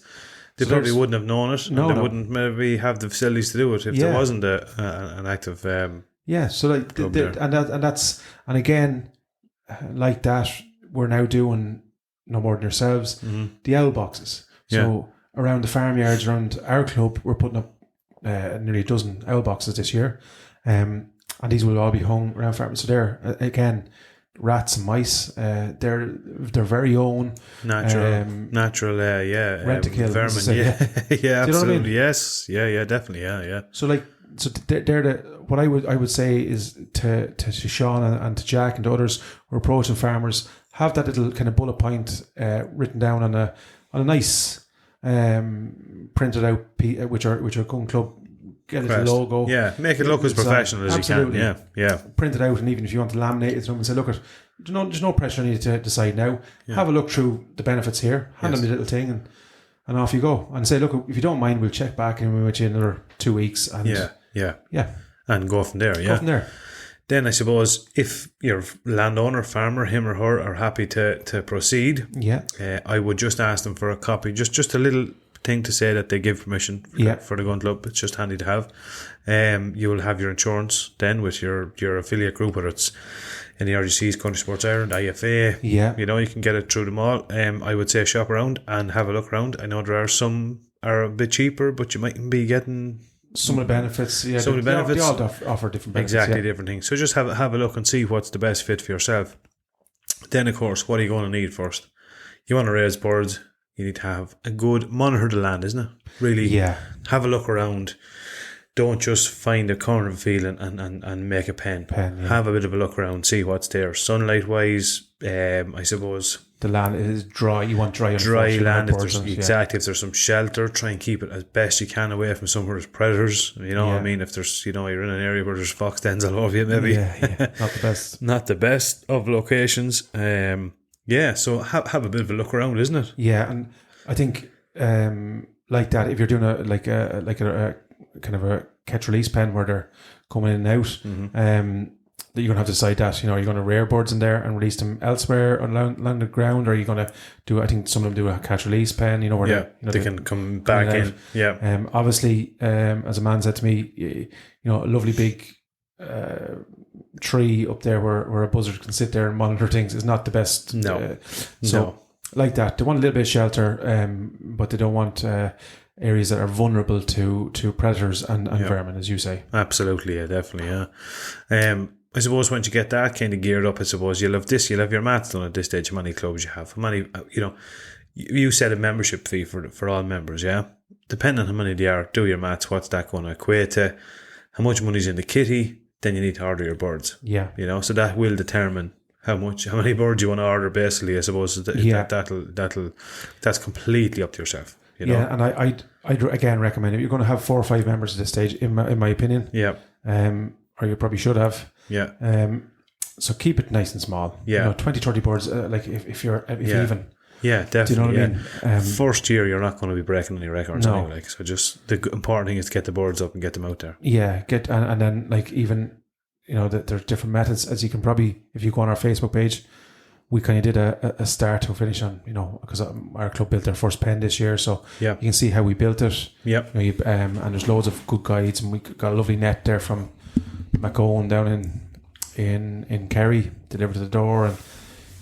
[SPEAKER 1] They probably wouldn't have known it.
[SPEAKER 2] No,
[SPEAKER 1] they wouldn't maybe have the facilities to do it if there wasn't an active.
[SPEAKER 2] So and again, like that, we're now doing no more than yourselves.
[SPEAKER 1] Mm-hmm.
[SPEAKER 2] The L boxes. So around the farmyards, around our club, we're putting up nearly a dozen owl boxes this year. And these will all be hung around farms. So they're, again, rats and mice. They're their very own.
[SPEAKER 1] Natural,
[SPEAKER 2] rent to kill.
[SPEAKER 1] Vermin, yeah, absolutely. You know what I mean? Yes, yeah, definitely, yeah.
[SPEAKER 2] So they're the, what I would say is to Sean and to Jack and to others who are approaching farmers, have that little kind of bullet point written down on a nice printed out which are Gun Club, get a little logo,
[SPEAKER 1] make it look as professional as
[SPEAKER 2] absolutely.
[SPEAKER 1] you can,
[SPEAKER 2] print it out, and even if you want to laminate it and say, look, there's no pressure on you to decide now. Have a look through the benefits here, hand them the little thing, and off you go, and say, look, if you don't mind, we'll check back in with you in another 2 weeks, and
[SPEAKER 1] and go from there. Then I suppose if your landowner, farmer, him or her, are happy to proceed, I would just ask them for a copy, just a little thing to say that they give permission for the Gun Club. It's just handy to have. You will have your insurance then with your affiliate group, whether it's NRGC's Country Sports Ireland, IFA. You can get it through them all. I would say shop around and have a look around. I know there are some are a bit cheaper, but you mightn't be getting
[SPEAKER 2] some of the benefits. They all offer different benefits.
[SPEAKER 1] Exactly, different things. So just have a look and see what's the best fit for yourself. Then, of course, what are you going to need first? You want to raise birds. you need to have a good monitor the land, isn't it? Really, have a look around. Don't just find a corner of a field and make a pen. Have a bit of a look around, see what's there. Sunlight wise, I suppose
[SPEAKER 2] the land is dry. You want dry
[SPEAKER 1] land. Exactly. If there's some shelter, try and keep it as best you can away from some of those predators. You know what I mean? If there's, you're in an area where there's fox dens all over you, maybe.
[SPEAKER 2] Yeah. Not the best.
[SPEAKER 1] Not the best of locations. So have a bit of a look around, isn't it?
[SPEAKER 2] Yeah, and I think like that, if you're doing a kind of a catch release pen where they're coming in and out, that you're going to have to decide that, are you going to rear birds in there and release them elsewhere on land the ground, or are you going to do, I think some of them do a catch release pen, where
[SPEAKER 1] they can come back in. Yeah.
[SPEAKER 2] Obviously, as a man said to me, a lovely big tree up there where a buzzard can sit there and monitor things is not the best. Like that, they want a little bit of shelter, but they don't want areas that are vulnerable to predators and vermin, as you say.
[SPEAKER 1] Absolutely, yeah, definitely, yeah. I suppose once you get that kind of geared up, I suppose you'll have your mats done at this stage. How many clubs you have? How many? You set a membership fee for all members, yeah. Depending on how many they are, do your mats. What's that going to equate to? How much money's in the kitty? Then you need to order your birds.
[SPEAKER 2] Yeah.
[SPEAKER 1] So that will determine how many birds you want to order. Basically, I suppose that's completely up to yourself.
[SPEAKER 2] Yeah, and I'd again recommend, if you're going to have 4 or 5 members at this stage, in my opinion.
[SPEAKER 1] Yeah.
[SPEAKER 2] Or you probably should have.
[SPEAKER 1] Yeah.
[SPEAKER 2] So keep it nice and small.
[SPEAKER 1] Yeah.
[SPEAKER 2] 20, 30 birds. Like if you're even.
[SPEAKER 1] Yeah, definitely.
[SPEAKER 2] Do you know what I mean?
[SPEAKER 1] First year, you're not going to be breaking any records anyway. So just the important thing is to get the birds up and get them out there.
[SPEAKER 2] Yeah, and then even there's different methods, as you can probably, if you go on our Facebook page, we kind of did a start to finish on, because our club built their first pen this year, so you can see how we built it.
[SPEAKER 1] Yep.
[SPEAKER 2] And there's loads of good guides, and we got a lovely net there from McOwen down in Kerry, delivered to the door,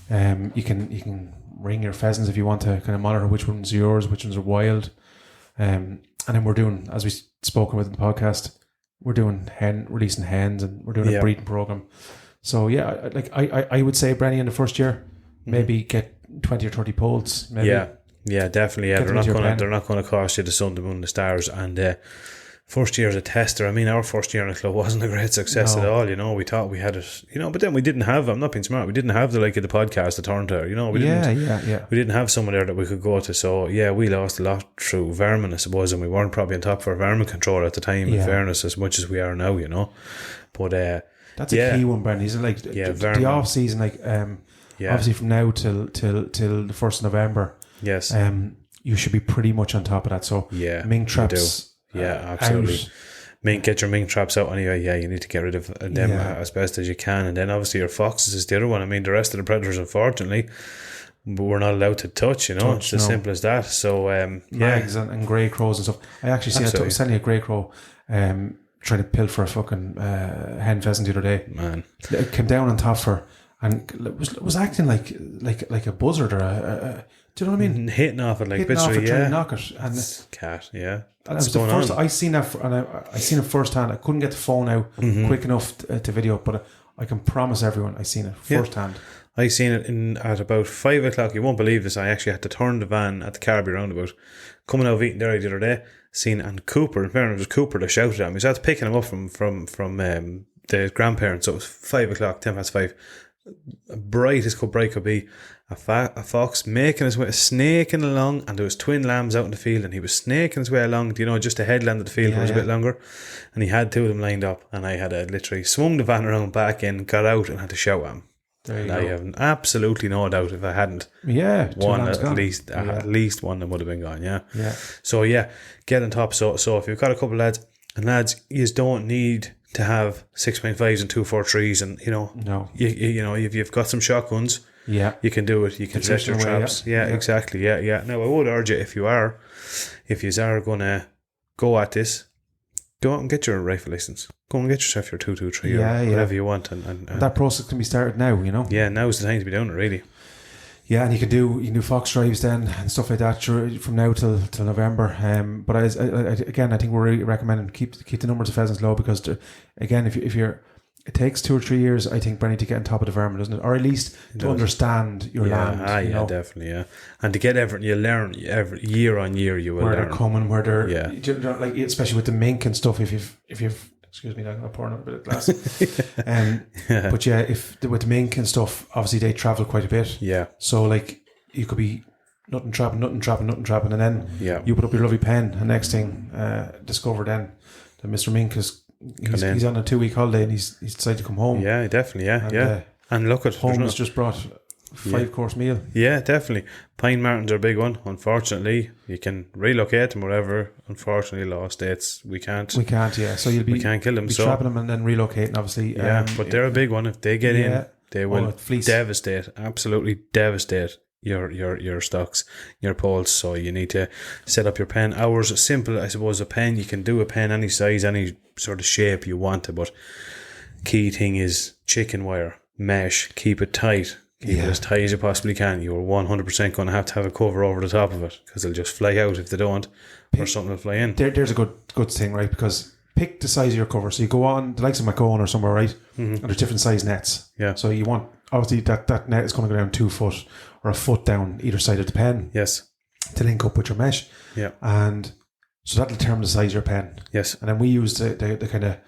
[SPEAKER 2] and you can ring your pheasants if you want to kind of monitor which ones are yours, which ones are wild. And then we're doing, as we spoken with in the podcast, we're doing releasing hens, and we're doing a breeding program. So yeah, I would say, Brenny, in the first year, maybe get 20 or 30 poults. Maybe.
[SPEAKER 1] Yeah, definitely. Yeah, they're not going to cost you the sun, the moon, the stars. And first year as a tester, I mean, our first year in the club wasn't a great success at all. We thought we had it, but then we didn't have. I'm not being smart. We didn't have the like of the podcast, the turn to. We didn't have someone there that we could go to. So yeah, we lost a lot through vermin, I suppose, and we weren't probably on top for vermin control at the time. In fairness, as much as we are now, But
[SPEAKER 2] that's a key one, Brendan. Isn't it? The off season, obviously from now till the 1st of November.
[SPEAKER 1] Yes.
[SPEAKER 2] You should be pretty much on top of that. So mink traps.
[SPEAKER 1] Absolutely.
[SPEAKER 2] Out.
[SPEAKER 1] Get your mink traps out anyway. Yeah, you need to get rid of them as best as you can, and then obviously your foxes is the other one. I mean, the rest of the predators, unfortunately, we're not allowed to touch. It's as simple as that. So
[SPEAKER 2] mags and grey crows and stuff. I actually I was telling you a grey crow. Trying to pilfer a fucking hen pheasant the other day. Man, it came down on top of her and was acting like a buzzard or a do you know what I mean?
[SPEAKER 1] Hitting off it like
[SPEAKER 2] trying to knock it. And
[SPEAKER 1] cat, yeah.
[SPEAKER 2] And it was the first I seen that, I seen it firsthand. I couldn't get the phone out quick enough to video, but I can promise everyone I seen it firsthand.
[SPEAKER 1] I seen it at about 5 o'clock. You won't believe this. I actually had to turn the van at the Carby roundabout, coming out of Eaton Derry the other day. And Cooper, in fairness, it was Cooper that shouted at me. So I was picking him up from the grandparents. So it was 5 o'clock, 5:10. Bright as could be. A fox making his way, snaking along, and there was twin lambs out in the field, and he was snaking his way along, just the headland of the field was a bit longer, and he had 2 of them lined up, and I had to literally swung the van around back in, got out, and had to shout at him. And I have absolutely no doubt if I hadn't one at least one of them would have been gone. Yeah. So get on top. So if you've got a couple of lads, you don't need to have 6.5s and 243s, and if you've got some shotguns, you can do it. You can set your traps. Exactly. Now I would urge you, if you are going to go at this, go out and get your rifle license. Go and get yourself your 223 or whatever you want, and
[SPEAKER 2] that process can be started now.
[SPEAKER 1] Yeah, now's the time to be doing it, really.
[SPEAKER 2] Yeah, and you can do fox drives then and stuff like that from now till November. But I think we're really recommending keep the numbers of pheasants low, because again, if you're it takes 2 or 3 years, I think, Bernie, to get on top of the vermin, doesn't it? Or at least to understand your land.
[SPEAKER 1] Definitely, yeah. And to get everything, you learn every year on year. You will
[SPEAKER 2] where
[SPEAKER 1] learn
[SPEAKER 2] they're coming, where they're like, especially with the mink and stuff. If you've excuse me, I'm going to pour another bit of glass. But yeah, with the mink and stuff, obviously they travel quite a bit.
[SPEAKER 1] Yeah.
[SPEAKER 2] So like you could be nothing trapping, and then you put up your lovely pen, and next thing discover then that Mr. Mink is. He's on a 2-week holiday and he's decided to come home.
[SPEAKER 1] Yeah, definitely. And look at
[SPEAKER 2] home has just brought 5-course meal.
[SPEAKER 1] Yeah, definitely. Pine martens are a big one. Unfortunately, you can relocate them wherever. Unfortunately, law states we can't. Yeah. So
[SPEAKER 2] we
[SPEAKER 1] can't kill them.
[SPEAKER 2] So trapping them and then relocating, obviously.
[SPEAKER 1] Yeah, but they're a big one. If they get in, they will devastate. Absolutely devastate your stocks, your poles. So you need to set up your pen. Ours simple, I suppose. A pen, you can do a pen any size, any sort of shape you want it, but key thing is chicken wire, mesh, keep it tight. Keep it as tight as you possibly can. You're 100% going to have a cover over the top of it, because they'll just fly out if they don't, or something will fly in.
[SPEAKER 2] There's a good thing, right? Because pick the size of your cover. So you go on the likes of Macone or somewhere, right? And there's different size nets.
[SPEAKER 1] Yeah.
[SPEAKER 2] So you want, obviously, that net is going to go down 2 foot or a foot down either side of the pen.
[SPEAKER 1] Yes.
[SPEAKER 2] To link up with your mesh.
[SPEAKER 1] Yeah.
[SPEAKER 2] And so that'll determine the size of your pen.
[SPEAKER 1] Yes.
[SPEAKER 2] And then we use the kind of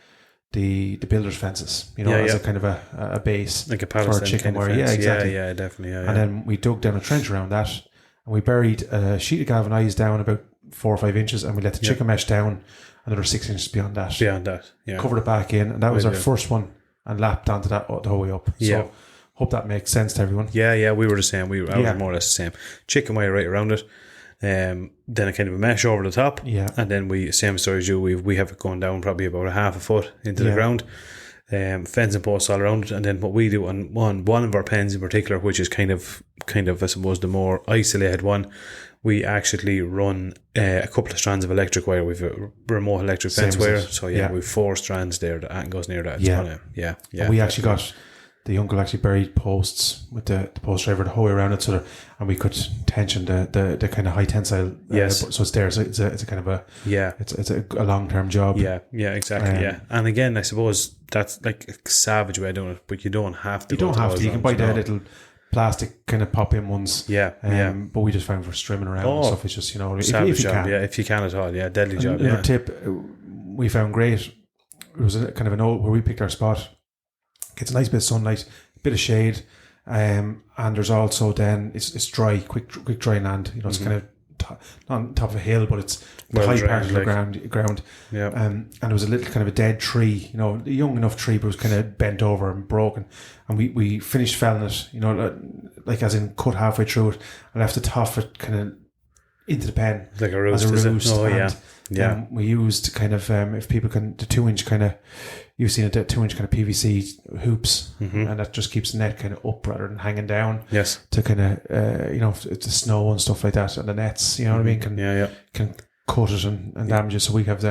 [SPEAKER 2] the builder's fences, as a kind of a base,
[SPEAKER 1] like a
[SPEAKER 2] for chicken wire. Yeah, exactly.
[SPEAKER 1] Yeah, definitely. Yeah.
[SPEAKER 2] And then we dug down a trench around that, and we buried a sheet of galvanized down about 4 or 5 inches, and we let the chicken mesh down another 6 inches beyond that.
[SPEAKER 1] Yeah.
[SPEAKER 2] Covered it back in, and that was our first one, and lapped onto that the whole way up. So hope that makes sense to everyone.
[SPEAKER 1] Yeah, we were the same. I was more or less the same. Chicken wire right around it. Then a kind of a mesh over the top, and then we, same story as you, we have it going down probably about a half a foot into the ground, fence and posts all around it. And then what we do on one of our pens in particular, which is kind of I suppose the more isolated one, we actually run a couple of strands of electric wire. We've a remote electric fence wire, so we've 4 strands there that goes near that.
[SPEAKER 2] And we actually got the uncle actually buried posts with the post driver the whole way around it, and we could tension the kind of high tensile. So it's there. So it's a kind of a It's a long term job.
[SPEAKER 1] Yeah, exactly. And again, I suppose that's like a savage way of doing it, but you don't have to.
[SPEAKER 2] You don't have to. You can buy the little plastic kind of pop in ones. But we just found for strimming around and stuff. It's just
[SPEAKER 1] savage
[SPEAKER 2] if you
[SPEAKER 1] job.
[SPEAKER 2] can.
[SPEAKER 1] Yeah, if you can at all. Yeah, deadly job.
[SPEAKER 2] Another tip we found great. It was kind of an old where we picked our spot. Gets a nice bit of sunlight, a bit of shade, and there's also then it's dry, quick dry land. It's kind of not on top of a hill, but it's the high part of the ground.
[SPEAKER 1] Yeah.
[SPEAKER 2] And there was a little kind of a dead tree, a young enough tree, but it was kind of bent over and broken. And we finished felling it, like as in cut halfway through it, and left the top of it kind of into the pen,
[SPEAKER 1] like a roost.
[SPEAKER 2] And we used kind of if people can, the 2-inch kind of. You've seen it, that 2-inch kind of PVC hoops, and that just keeps the net kind of up rather than hanging down.
[SPEAKER 1] Yes.
[SPEAKER 2] To kind of, it's the snow and stuff like that, and the nets, what I mean, can cut it and damage it. So we have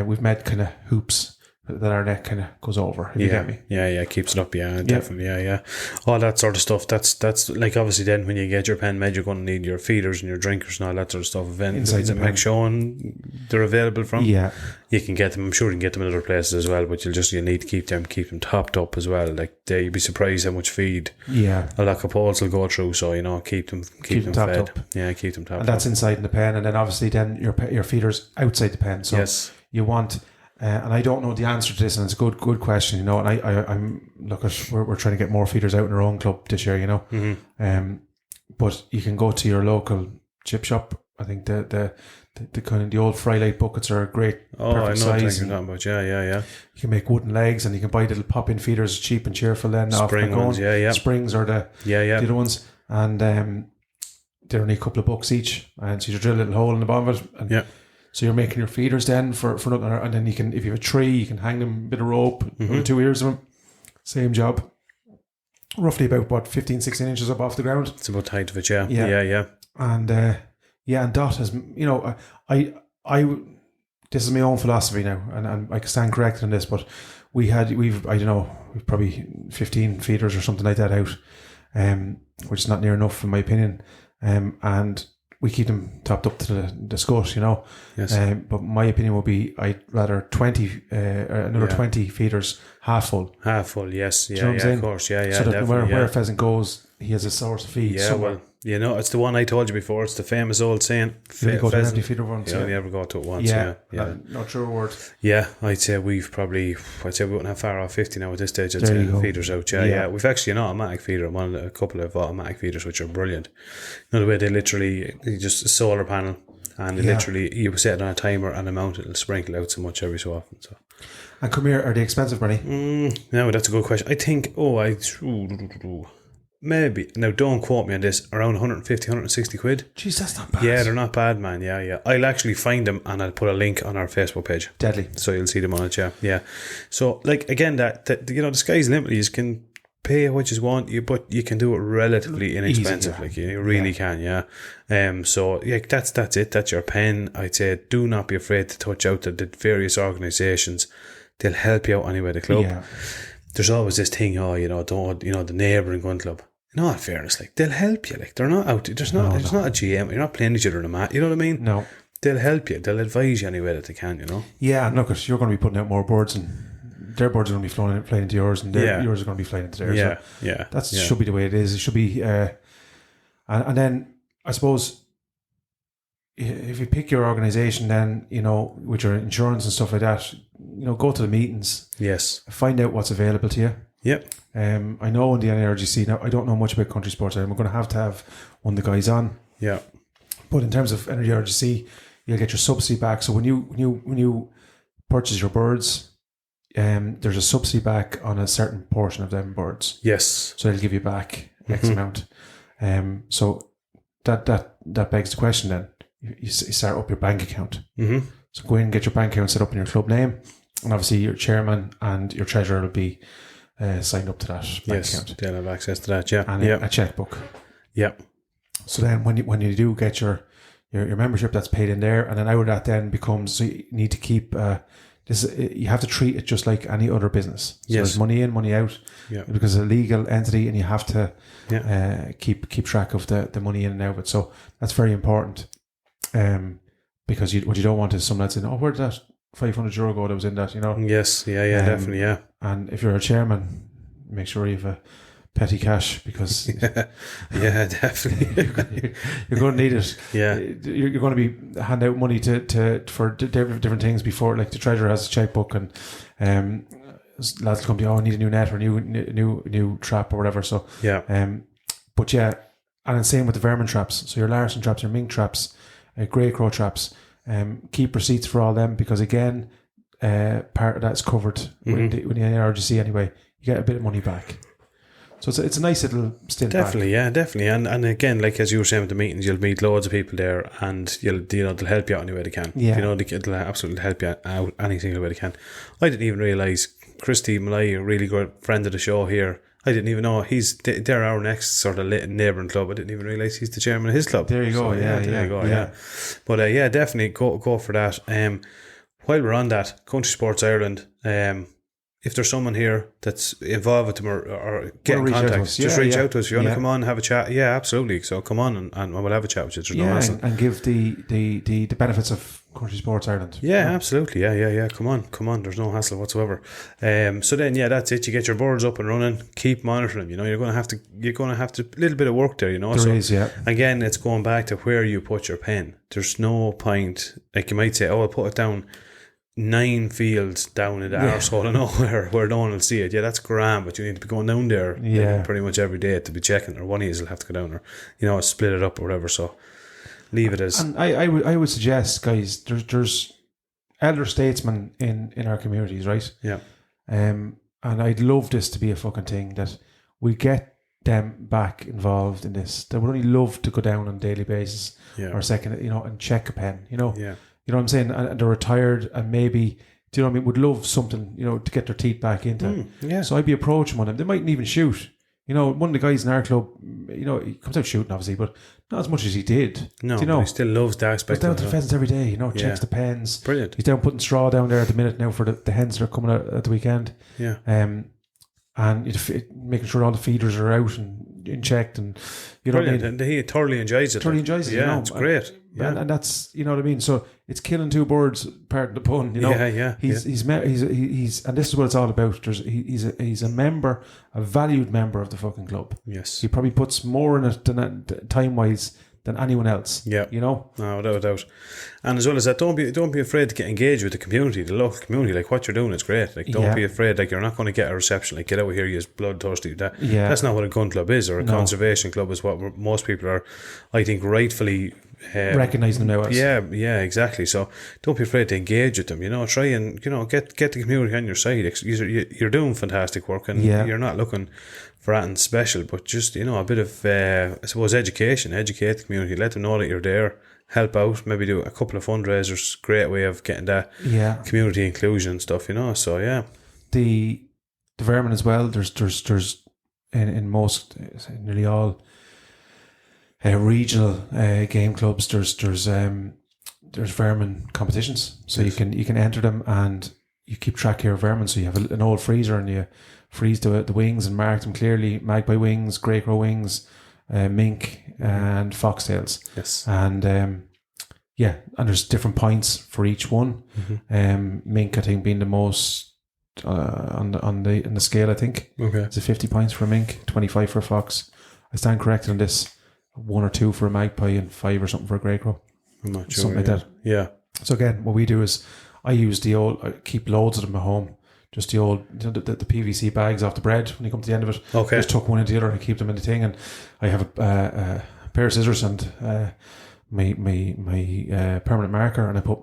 [SPEAKER 2] we've made kind of hoops that our net kind of goes over. If you get me?
[SPEAKER 1] Yeah, keeps it up. Yeah, definitely. Yeah. All that sort of stuff. That's like obviously then when you get your pen made, you're going to need your feeders and your drinkers and all that sort of stuff.
[SPEAKER 2] Inside the
[SPEAKER 1] make showing they're available from.
[SPEAKER 2] Yeah,
[SPEAKER 1] you can get them. I'm sure you can get them in other places as well, but you need to keep them topped up as well. Like you'd be surprised how much feed a lot of poles will go through. So keep them
[SPEAKER 2] topped
[SPEAKER 1] fed.
[SPEAKER 2] Up.
[SPEAKER 1] Yeah, keep them topped.
[SPEAKER 2] And that's inside in the pen, and then obviously then your feeders outside the pen. So you want. And I don't know the answer to this, and it's a good question, And I'm we're trying to get more feeders out in our own club this year, But you can go to your local chip shop. I think the kind of the old Frylight buckets are a great perfect size.
[SPEAKER 1] I know what you're talking about. Yeah.
[SPEAKER 2] You can make wooden legs, and you can buy little pop-in feeders, cheap and cheerful. Then
[SPEAKER 1] spring ones,
[SPEAKER 2] springs are the other ones, and they're only a couple of bucks each, and so you drill a little hole in the bottom of it, and so you're making your feeders then for nothing, and then you can, if you have a tree, you can hang them a bit of rope, 2 ears of them, same job. Roughly about 15-16 inches up off the ground.
[SPEAKER 1] It's about height of it, yeah.
[SPEAKER 2] And and Dot has, I this is my own philosophy now, and I can stand corrected on this, but we've probably 15 feeders or something like that out, which is not near enough in my opinion, and we keep them topped up to the scut, you know.
[SPEAKER 1] Yes.
[SPEAKER 2] But my opinion would be I'd rather 20, another 20 feeders half full.
[SPEAKER 1] Half full, yes.
[SPEAKER 2] Do you know what I'm
[SPEAKER 1] Yeah,
[SPEAKER 2] saying?
[SPEAKER 1] of course. Yeah,
[SPEAKER 2] So that
[SPEAKER 1] definitely.
[SPEAKER 2] where a pheasant goes, he has a source of feed
[SPEAKER 1] Yeah,
[SPEAKER 2] somewhere.
[SPEAKER 1] well, you know, it's the one I told you before. It's the famous old saying.
[SPEAKER 2] You only go to an
[SPEAKER 1] pheasant-
[SPEAKER 2] empty feeder once.
[SPEAKER 1] You only ever go to it once.
[SPEAKER 2] Yeah,
[SPEAKER 1] Yeah.
[SPEAKER 2] not true word.
[SPEAKER 1] Yeah, I'd say we wouldn't have far off 50 now at this stage. I'd
[SPEAKER 2] There
[SPEAKER 1] say
[SPEAKER 2] you go.
[SPEAKER 1] feeders out. Yeah,
[SPEAKER 2] Yeah.
[SPEAKER 1] yeah. We've actually an automatic feeder, a couple of automatic feeders which are brilliant. You know, the way they literally, just a solar panel and
[SPEAKER 2] Yeah.
[SPEAKER 1] literally you set it on a timer and amount it'll sprinkle out so much every so often. So
[SPEAKER 2] And come here, are they expensive, Bernie?
[SPEAKER 1] no, that's a good question. I think, maybe, now don't quote me on this, around 150, 160 quid.
[SPEAKER 2] Jeez, that's not bad.
[SPEAKER 1] Yeah, they're not bad, man. Yeah, yeah. I'll actually find them and I'll put a link on our Facebook page.
[SPEAKER 2] Deadly.
[SPEAKER 1] So you'll see them on it, yeah. Yeah. So, like, again, that you know, the sky's the limit. You can pay what you want, but you can do it relatively inexpensive.
[SPEAKER 2] yeah.
[SPEAKER 1] Like, you really can, yeah. So, yeah, that's it. That's your pen. I'd say do not be afraid to touch out to the various organisations. They'll help you out anyway, the club.
[SPEAKER 2] Yeah.
[SPEAKER 1] There's always this thing, the neighbouring gun club. In all fairness, like, they'll help you. Like, they're not out. There's not a GM. You're not playing each other in a mat. You know what I mean?
[SPEAKER 2] No.
[SPEAKER 1] They'll help you. They'll advise you any way that they can, you know?
[SPEAKER 2] Yeah, and look, you're going to be putting out more birds, and their birds are going to be flying into yours, and yours are going to be flying into theirs.
[SPEAKER 1] Yeah,
[SPEAKER 2] so
[SPEAKER 1] yeah.
[SPEAKER 2] that should be the way it is. It should be, and then I suppose if you pick your organisation, then, you know, with your insurance and stuff like that, you know, go to the meetings,
[SPEAKER 1] Yes.
[SPEAKER 2] find out what's available to you.
[SPEAKER 1] Yep.
[SPEAKER 2] I know in the NRGC, now I don't know much about country sports. I'm going to have one of the guys on.
[SPEAKER 1] Yeah.
[SPEAKER 2] But in terms of NRGC, you'll get your subsidy back. So when you purchase your birds, there's a subsidy back on a certain portion of them birds.
[SPEAKER 1] Yes.
[SPEAKER 2] So they'll give you back X amount. So that begs the question then. You start up your bank account.
[SPEAKER 1] Mm-hmm.
[SPEAKER 2] So go in and get your bank account set up in your club name. And obviously your chairman and your treasurer will be signed up to that bank account.
[SPEAKER 1] They'll have access to that, yeah.
[SPEAKER 2] And
[SPEAKER 1] Yeah.
[SPEAKER 2] a checkbook.
[SPEAKER 1] Yeah.
[SPEAKER 2] So then when you do get your membership, that's paid in there. And then out of that then becomes, so you need to keep, you have to treat it just like any other business. So
[SPEAKER 1] Yes.
[SPEAKER 2] there's money in, money out.
[SPEAKER 1] Yeah.
[SPEAKER 2] Because it's a legal entity and you have to
[SPEAKER 1] Yeah.
[SPEAKER 2] keep track of the money in and out of it. So that's very important. Because what you don't want is someone that's saying, oh, where did that €500 go that was in that, you know?
[SPEAKER 1] Yes. Yeah. Definitely. Yeah.
[SPEAKER 2] And if you're a chairman, make sure you have a petty cash, because
[SPEAKER 1] Yeah. Definitely.
[SPEAKER 2] you're going to need it.
[SPEAKER 1] Yeah.
[SPEAKER 2] You're going to be hand out money for different things before, like the treasurer has a checkbook, and lads will come to you, oh, I need a new net or new trap or whatever. So
[SPEAKER 1] Yeah.
[SPEAKER 2] but yeah, and then same with the vermin traps. So your Larson traps, your mink traps, grey crow traps. Keep receipts for all them, because again, part of that's covered with the NRGC anyway. You get a bit of money back. So it's a nice little stint
[SPEAKER 1] Definitely,
[SPEAKER 2] back.
[SPEAKER 1] yeah, definitely. And again, like as you were saying with the meetings, you'll meet loads of people there, and they'll help you out any way they can.
[SPEAKER 2] Yeah.
[SPEAKER 1] They'll absolutely help you out any single way they can. I didn't even realise Christy Malay, a really good friend of the show here, I didn't even know they're our next sort of neighbouring club. I didn't even realise he's the chairman of his club.
[SPEAKER 2] There you go.
[SPEAKER 1] So,
[SPEAKER 2] There you go.
[SPEAKER 1] But definitely go for that. While we're on that, Country Sports Ireland, if there's someone here that's involved with them or get in
[SPEAKER 2] reach out to
[SPEAKER 1] contact,
[SPEAKER 2] us.
[SPEAKER 1] just
[SPEAKER 2] Yeah,
[SPEAKER 1] reach
[SPEAKER 2] yeah.
[SPEAKER 1] out to us. If you want
[SPEAKER 2] Yeah.
[SPEAKER 1] to come on and have a chat, yeah, absolutely. So come on and we'll have a chat with you. There's no
[SPEAKER 2] Yeah,
[SPEAKER 1] hassle.
[SPEAKER 2] and give the benefits of Country Sports Ireland.
[SPEAKER 1] Yeah, absolutely. Yeah. Come on. There's no hassle whatsoever. So then, that's it. You get your boards up and running. Keep monitoring them. You know, you're going to have to a little bit of work there. You know,
[SPEAKER 2] There is, yeah.
[SPEAKER 1] Again, it's going back to where you put your pen. There's no point. Like you might say, oh, I'll put it down 9 fields down in the arsehole of nowhere where no one will see it. Yeah, that's grand, but you need to be going down there pretty much every day to be checking, or one of you will have to go down, or split it up or whatever. So leave it as.
[SPEAKER 2] And I would suggest, guys, there's elder statesmen in our communities, right?
[SPEAKER 1] Yeah.
[SPEAKER 2] And I'd love this to be a fucking thing, that we get them back involved in this. They would only love to go down on a daily basis or second, and check a pen,
[SPEAKER 1] Yeah.
[SPEAKER 2] You know what I'm saying? And they're retired, and maybe, do you know what I mean, would love something, to get their teeth back into.
[SPEAKER 1] Yeah.
[SPEAKER 2] So I'd be approaching one of them. They mightn't even shoot. One of the guys in our club, he comes out shooting, obviously, but not as much as he did.
[SPEAKER 1] No,
[SPEAKER 2] Do you
[SPEAKER 1] but
[SPEAKER 2] know?
[SPEAKER 1] he still loves the
[SPEAKER 2] He's
[SPEAKER 1] aspect
[SPEAKER 2] down
[SPEAKER 1] of
[SPEAKER 2] to the
[SPEAKER 1] it.
[SPEAKER 2] pheasants every day, checks the pens.
[SPEAKER 1] Brilliant.
[SPEAKER 2] He's down putting straw down there at the minute now for the hens that are coming out at the weekend.
[SPEAKER 1] Yeah.
[SPEAKER 2] And making sure all the feeders are out and in check, and you know
[SPEAKER 1] Brilliant.
[SPEAKER 2] what I mean.
[SPEAKER 1] And he thoroughly enjoys it.
[SPEAKER 2] Thoroughly enjoys it.
[SPEAKER 1] Yeah,
[SPEAKER 2] you know?
[SPEAKER 1] it's great. Yeah.
[SPEAKER 2] And that's, you know what I mean. So it's killing two birds, pardon the pun. You know, He's and this is what it's all about. He's a member, a valued member of the fucking club.
[SPEAKER 1] Yes.
[SPEAKER 2] He probably puts more in it than time wise than anyone else.
[SPEAKER 1] Yeah.
[SPEAKER 2] You know?
[SPEAKER 1] No, without a doubt. And as well as that, don't be afraid to get engaged with the community, the local community. Like, what you're doing is great. Like, don't be afraid. Like, you're not going to get a reception. Like, get out of here, you're bloodthirsty. That's not what a gun club is, or a conservation club is what most people are, I think, rightfully
[SPEAKER 2] recognising them now as.
[SPEAKER 1] Yeah, exactly. So don't be afraid to engage with them. You know, try and, you know, get the community on your side. You're doing fantastic work, and you're not looking for anything special, but just, you know, a bit of I suppose educate the community, let them know that you're there, help out, maybe do a couple of fundraisers. Great way of getting that community inclusion and stuff, you know. So
[SPEAKER 2] the Vermin as well. There's in most, nearly all regional game clubs, there's vermin competitions, so you can enter them and you keep track of your vermin. So you have an old freezer and you freeze the wings and mark them clearly: magpie wings, grey crow wings, mink, and foxtails. Yes, and and there's different points for each one. Mink, I think, being the most on the scale. I think it's 50 points for a mink, 25 for a fox. I stand corrected on this. 1 or 2 for a magpie and 5 or something for a grey crow.
[SPEAKER 1] I'm not sure.
[SPEAKER 2] Something like that.
[SPEAKER 1] Yeah.
[SPEAKER 2] So again, what we do is I use I keep loads of them at home. Just the old, the PVC bags off the bread when you come to the end of it.
[SPEAKER 1] Okay.
[SPEAKER 2] Just tuck one into the other and keep them in the thing. And I have a pair of scissors and my permanent marker, and I put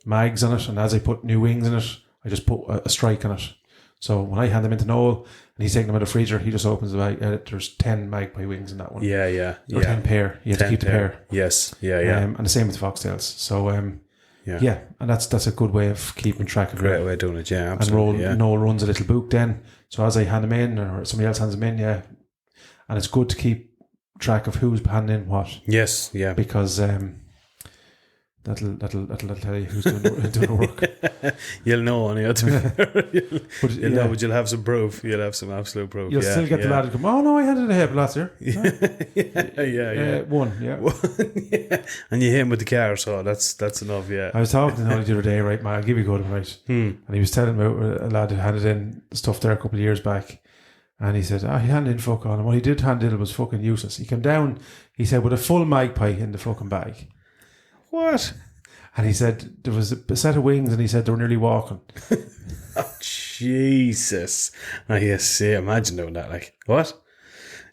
[SPEAKER 2] mags on it. And as I put new wings in it, I just put a strike on it. So when I hand them into Noel and he's taking them out of the freezer, he just opens the bag. There's 10 magpie wings in that one.
[SPEAKER 1] Yeah.
[SPEAKER 2] Or 10 pair. You have to keep the pair.
[SPEAKER 1] Yes. Yeah.
[SPEAKER 2] And the same with the foxtails. So and that's a good way of keeping track of it.
[SPEAKER 1] Great way of doing it. Yeah, absolutely.
[SPEAKER 2] And Noel runs a little book then. So as I hand them in, or somebody else hands them in, and it's good to keep track of who's handing in what. Yes. Yeah. Because That'll tell you who's doing the work.
[SPEAKER 1] You'll know on it. You'll know, but you'll have some proof. You'll have some absolute proof.
[SPEAKER 2] You'll still get the lad to come, oh no, I handed a head last year. One.
[SPEAKER 1] And you hit him with the car, so that's enough, yeah.
[SPEAKER 2] I was talking to him the other day, right, man, I'll give you a good one, right? And he was telling me about a lad who handed in stuff there a couple of years back. And he said, he handed in fuck on. And what he did hand in was fucking useless. He came down, he said, with a full magpie in the fucking bag.
[SPEAKER 1] What?
[SPEAKER 2] And he said there was a set of wings, and he said they were nearly walking.
[SPEAKER 1] Oh, Jesus. Yes, imagine doing that. Like, what?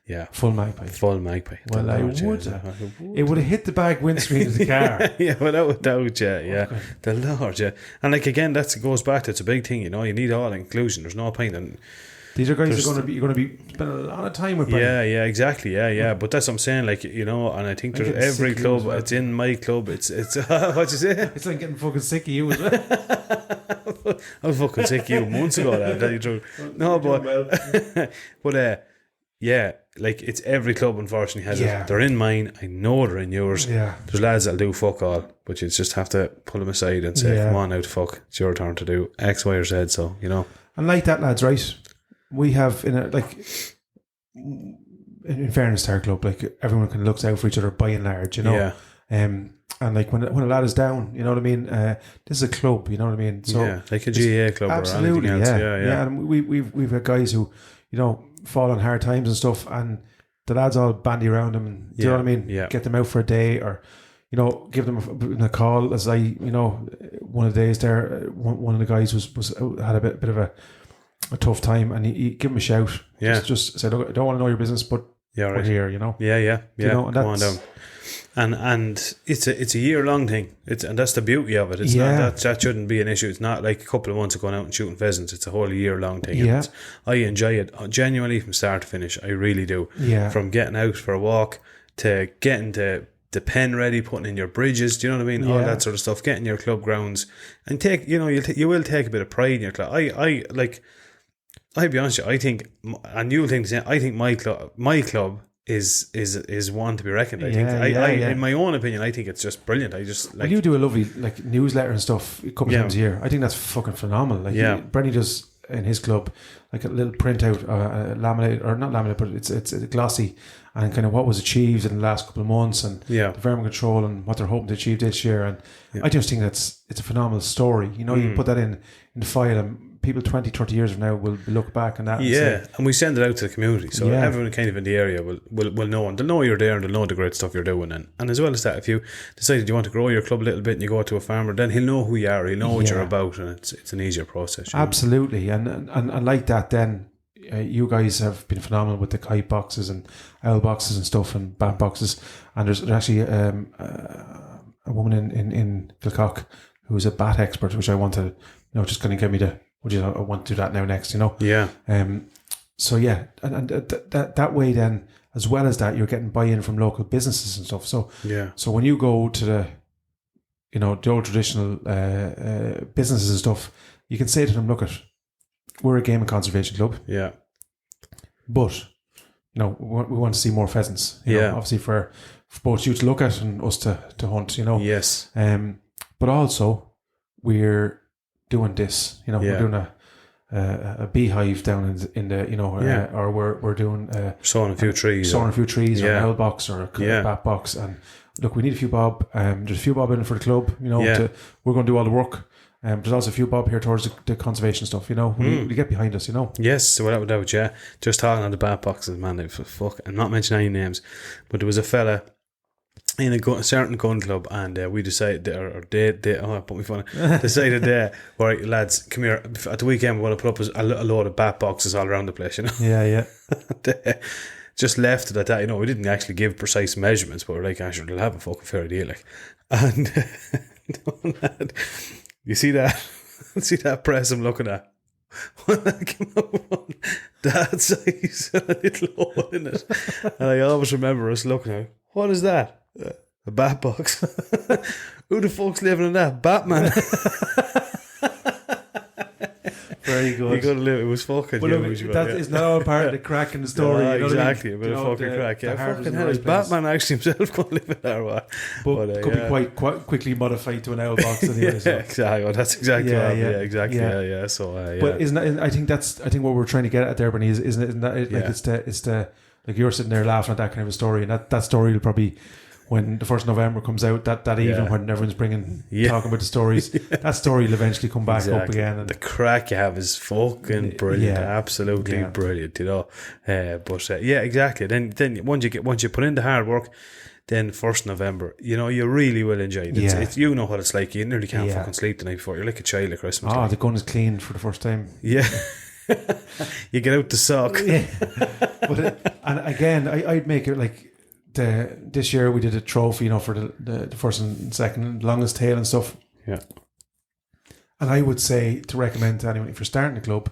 [SPEAKER 1] Yeah.
[SPEAKER 2] Full magpie.
[SPEAKER 1] Well,
[SPEAKER 2] I would have. It would have hit the back windscreen of the car.
[SPEAKER 1] Yeah, without doubt, yeah. Okay. The Lord, yeah. And like, again, that goes back to, it's a big thing, you know, you need all inclusion. There's no point in...
[SPEAKER 2] These are guys you're going to be spending a lot of time with. Brian.
[SPEAKER 1] Yeah, exactly. Yeah. But that's what I'm saying. Like, you know, and I think there's every club. Well. It's in my club. It's what you say?
[SPEAKER 2] It's like getting fucking sick of you as well.
[SPEAKER 1] I was fucking sick of you months ago. I'll tell you the truth. No, but like, it's every club. Unfortunately, has it. They're in mine. I know they're in yours. Yeah. There's lads that'll do fuck all, but you just have to pull them aside and say, "Come on, out, fuck. It's your turn to do X, Y, or Z." So, you know.
[SPEAKER 2] And like that, lads, right? We have in fairness to our club, like, everyone can look out for each other by and large, you know. Yeah. And like when a lad is down, you know what I mean. This is a club, you know what I mean. So
[SPEAKER 1] like a GAA club,
[SPEAKER 2] absolutely,
[SPEAKER 1] or anything else. Yeah.
[SPEAKER 2] And we've got guys who, you know, fall on hard times and stuff, and the lads all bandy around them, and do you know what I mean? Yeah. Get them out for a day, or, you know, give them a call. As one of the days there, one of the guys had a bit of a tough time, and he give him a shout. Just said, "Look, I don't want to know your business, but we're here," you know.
[SPEAKER 1] Yeah.
[SPEAKER 2] You know, and
[SPEAKER 1] come on down. And it's a year long thing. And that's the beauty of it. It's not that shouldn't be an issue. It's not like a couple of months of going out and shooting pheasants. It's a whole year long thing. Yeah. I enjoy it genuinely from start to finish. I really do. Yeah. From getting out for a walk to getting the pen ready, putting in your bridges, do you know what I mean? All that sort of stuff. Getting your club grounds, and you will take a bit of pride in your club. I'll be honest with you, I think, and you'll think the same, I think my club is one to be reckoned. I think in my own opinion, I think it's just brilliant. I just like,
[SPEAKER 2] you do a lovely like newsletter and stuff a couple times a year. I think that's fucking phenomenal. Like, Brenny does in his club, like a little printout, laminate, or not laminate, but it's glossy, and kind of what was achieved in the last couple of months, and
[SPEAKER 1] Yeah.
[SPEAKER 2] the vermin control and what they're hoping to achieve this year. And I just think it's a phenomenal story. You know, you put that in the file, and people 20, 30 years from now will look back on that. And say,
[SPEAKER 1] And we send it out to the community, so
[SPEAKER 2] Yeah.
[SPEAKER 1] everyone kind of in the area will know, and they'll know you're there, and they'll know the great stuff you're doing. And as well as that, if you decided you want to grow your club a little bit and you go to a farmer, then he'll know who you are, he'll know what you're about, and it's an easier process. you know?
[SPEAKER 2] Absolutely, and like that, then you guys have been phenomenal with the kite boxes and owl boxes and stuff and bat boxes. And there's actually a woman in Kilcock who is a bat expert, which I want to, just kind of give me I want to do that now next,
[SPEAKER 1] Yeah.
[SPEAKER 2] So yeah, and that way then, as well as that, you're getting buy-in from local businesses and stuff. So
[SPEAKER 1] Yeah.
[SPEAKER 2] so when you go to the old traditional businesses and stuff, you can say to them, look, we're a game and conservation club,
[SPEAKER 1] Yeah.
[SPEAKER 2] but we want to see more pheasants. You know, obviously for both you to look at and us to hunt.
[SPEAKER 1] Yes.
[SPEAKER 2] But also we're doing this. We're doing a beehive down in the or we're doing
[SPEAKER 1] Sowing a few trees.
[SPEAKER 2] or an
[SPEAKER 1] Yeah.
[SPEAKER 2] owl box or a
[SPEAKER 1] Yeah.
[SPEAKER 2] bat box. And look, we need a few bob. There's a few bob in for the club.
[SPEAKER 1] Yeah.
[SPEAKER 2] We're going to do all the work. There's also a few bob here towards the conservation stuff. We get behind us.
[SPEAKER 1] Yes, without doubt, yeah. Just talking on the bat boxes, man. I'm not mentioning any names, but there was a fella in a certain gun club, and we decided, put me funny, decided, right, lads, come here. At the weekend, we want to put up a load of bat boxes all around the place,
[SPEAKER 2] Yeah.
[SPEAKER 1] Just left it at that, we didn't actually give precise measurements, but we're like, actually, they'll have a fucking fair deal, like. And you see that? See that press I'm looking at? When I came up with one that size and a little hole in it. And I always remember us looking at it. What is that? A bat box. Who the fuck's living in that? Batman.
[SPEAKER 2] Very good.
[SPEAKER 1] You gotta live. It was fucking
[SPEAKER 2] Well,
[SPEAKER 1] huge.
[SPEAKER 2] look, that is now part of the crack in the story.
[SPEAKER 1] Yeah,
[SPEAKER 2] you know what I mean?
[SPEAKER 1] exactly, a bit of fucking crack.
[SPEAKER 2] the
[SPEAKER 1] Yeah,
[SPEAKER 2] heart
[SPEAKER 1] fucking
[SPEAKER 2] in the
[SPEAKER 1] hell, is
[SPEAKER 2] right place.
[SPEAKER 1] Batman actually himself going to live in there? What?
[SPEAKER 2] But could be quite quickly modified to an owl box anyway.
[SPEAKER 1] Yeah,
[SPEAKER 2] so.
[SPEAKER 1] exactly. Well, that's exactly
[SPEAKER 2] Yeah,
[SPEAKER 1] what,
[SPEAKER 2] yeah,
[SPEAKER 1] exactly.
[SPEAKER 2] yeah.
[SPEAKER 1] Yeah. So, yeah.
[SPEAKER 2] But isn't that? I think what we're trying to get at there, Bernie, isn't that it? Like
[SPEAKER 1] Yeah.
[SPEAKER 2] it's the like you're sitting there laughing at that kind of a story, and that story will probably, when the 1st of November comes out, that evening when everyone's talking about the stories, that story will eventually come back up again. And
[SPEAKER 1] the crack you have is fucking brilliant, absolutely brilliant, But exactly. Then once you put in the hard work, then 1st November, you really will enjoy it. It's you know what it's like. You nearly can't fucking sleep the night before. You're like a child at Christmas.
[SPEAKER 2] Oh, the gun is clean for the first time.
[SPEAKER 1] Yeah. You get out the sock.
[SPEAKER 2] Yeah. But and again, I'd make it like this year we did a trophy, for the first and second longest tail and stuff.
[SPEAKER 1] Yeah.
[SPEAKER 2] And I would say to recommend to anyone, if you're starting a club,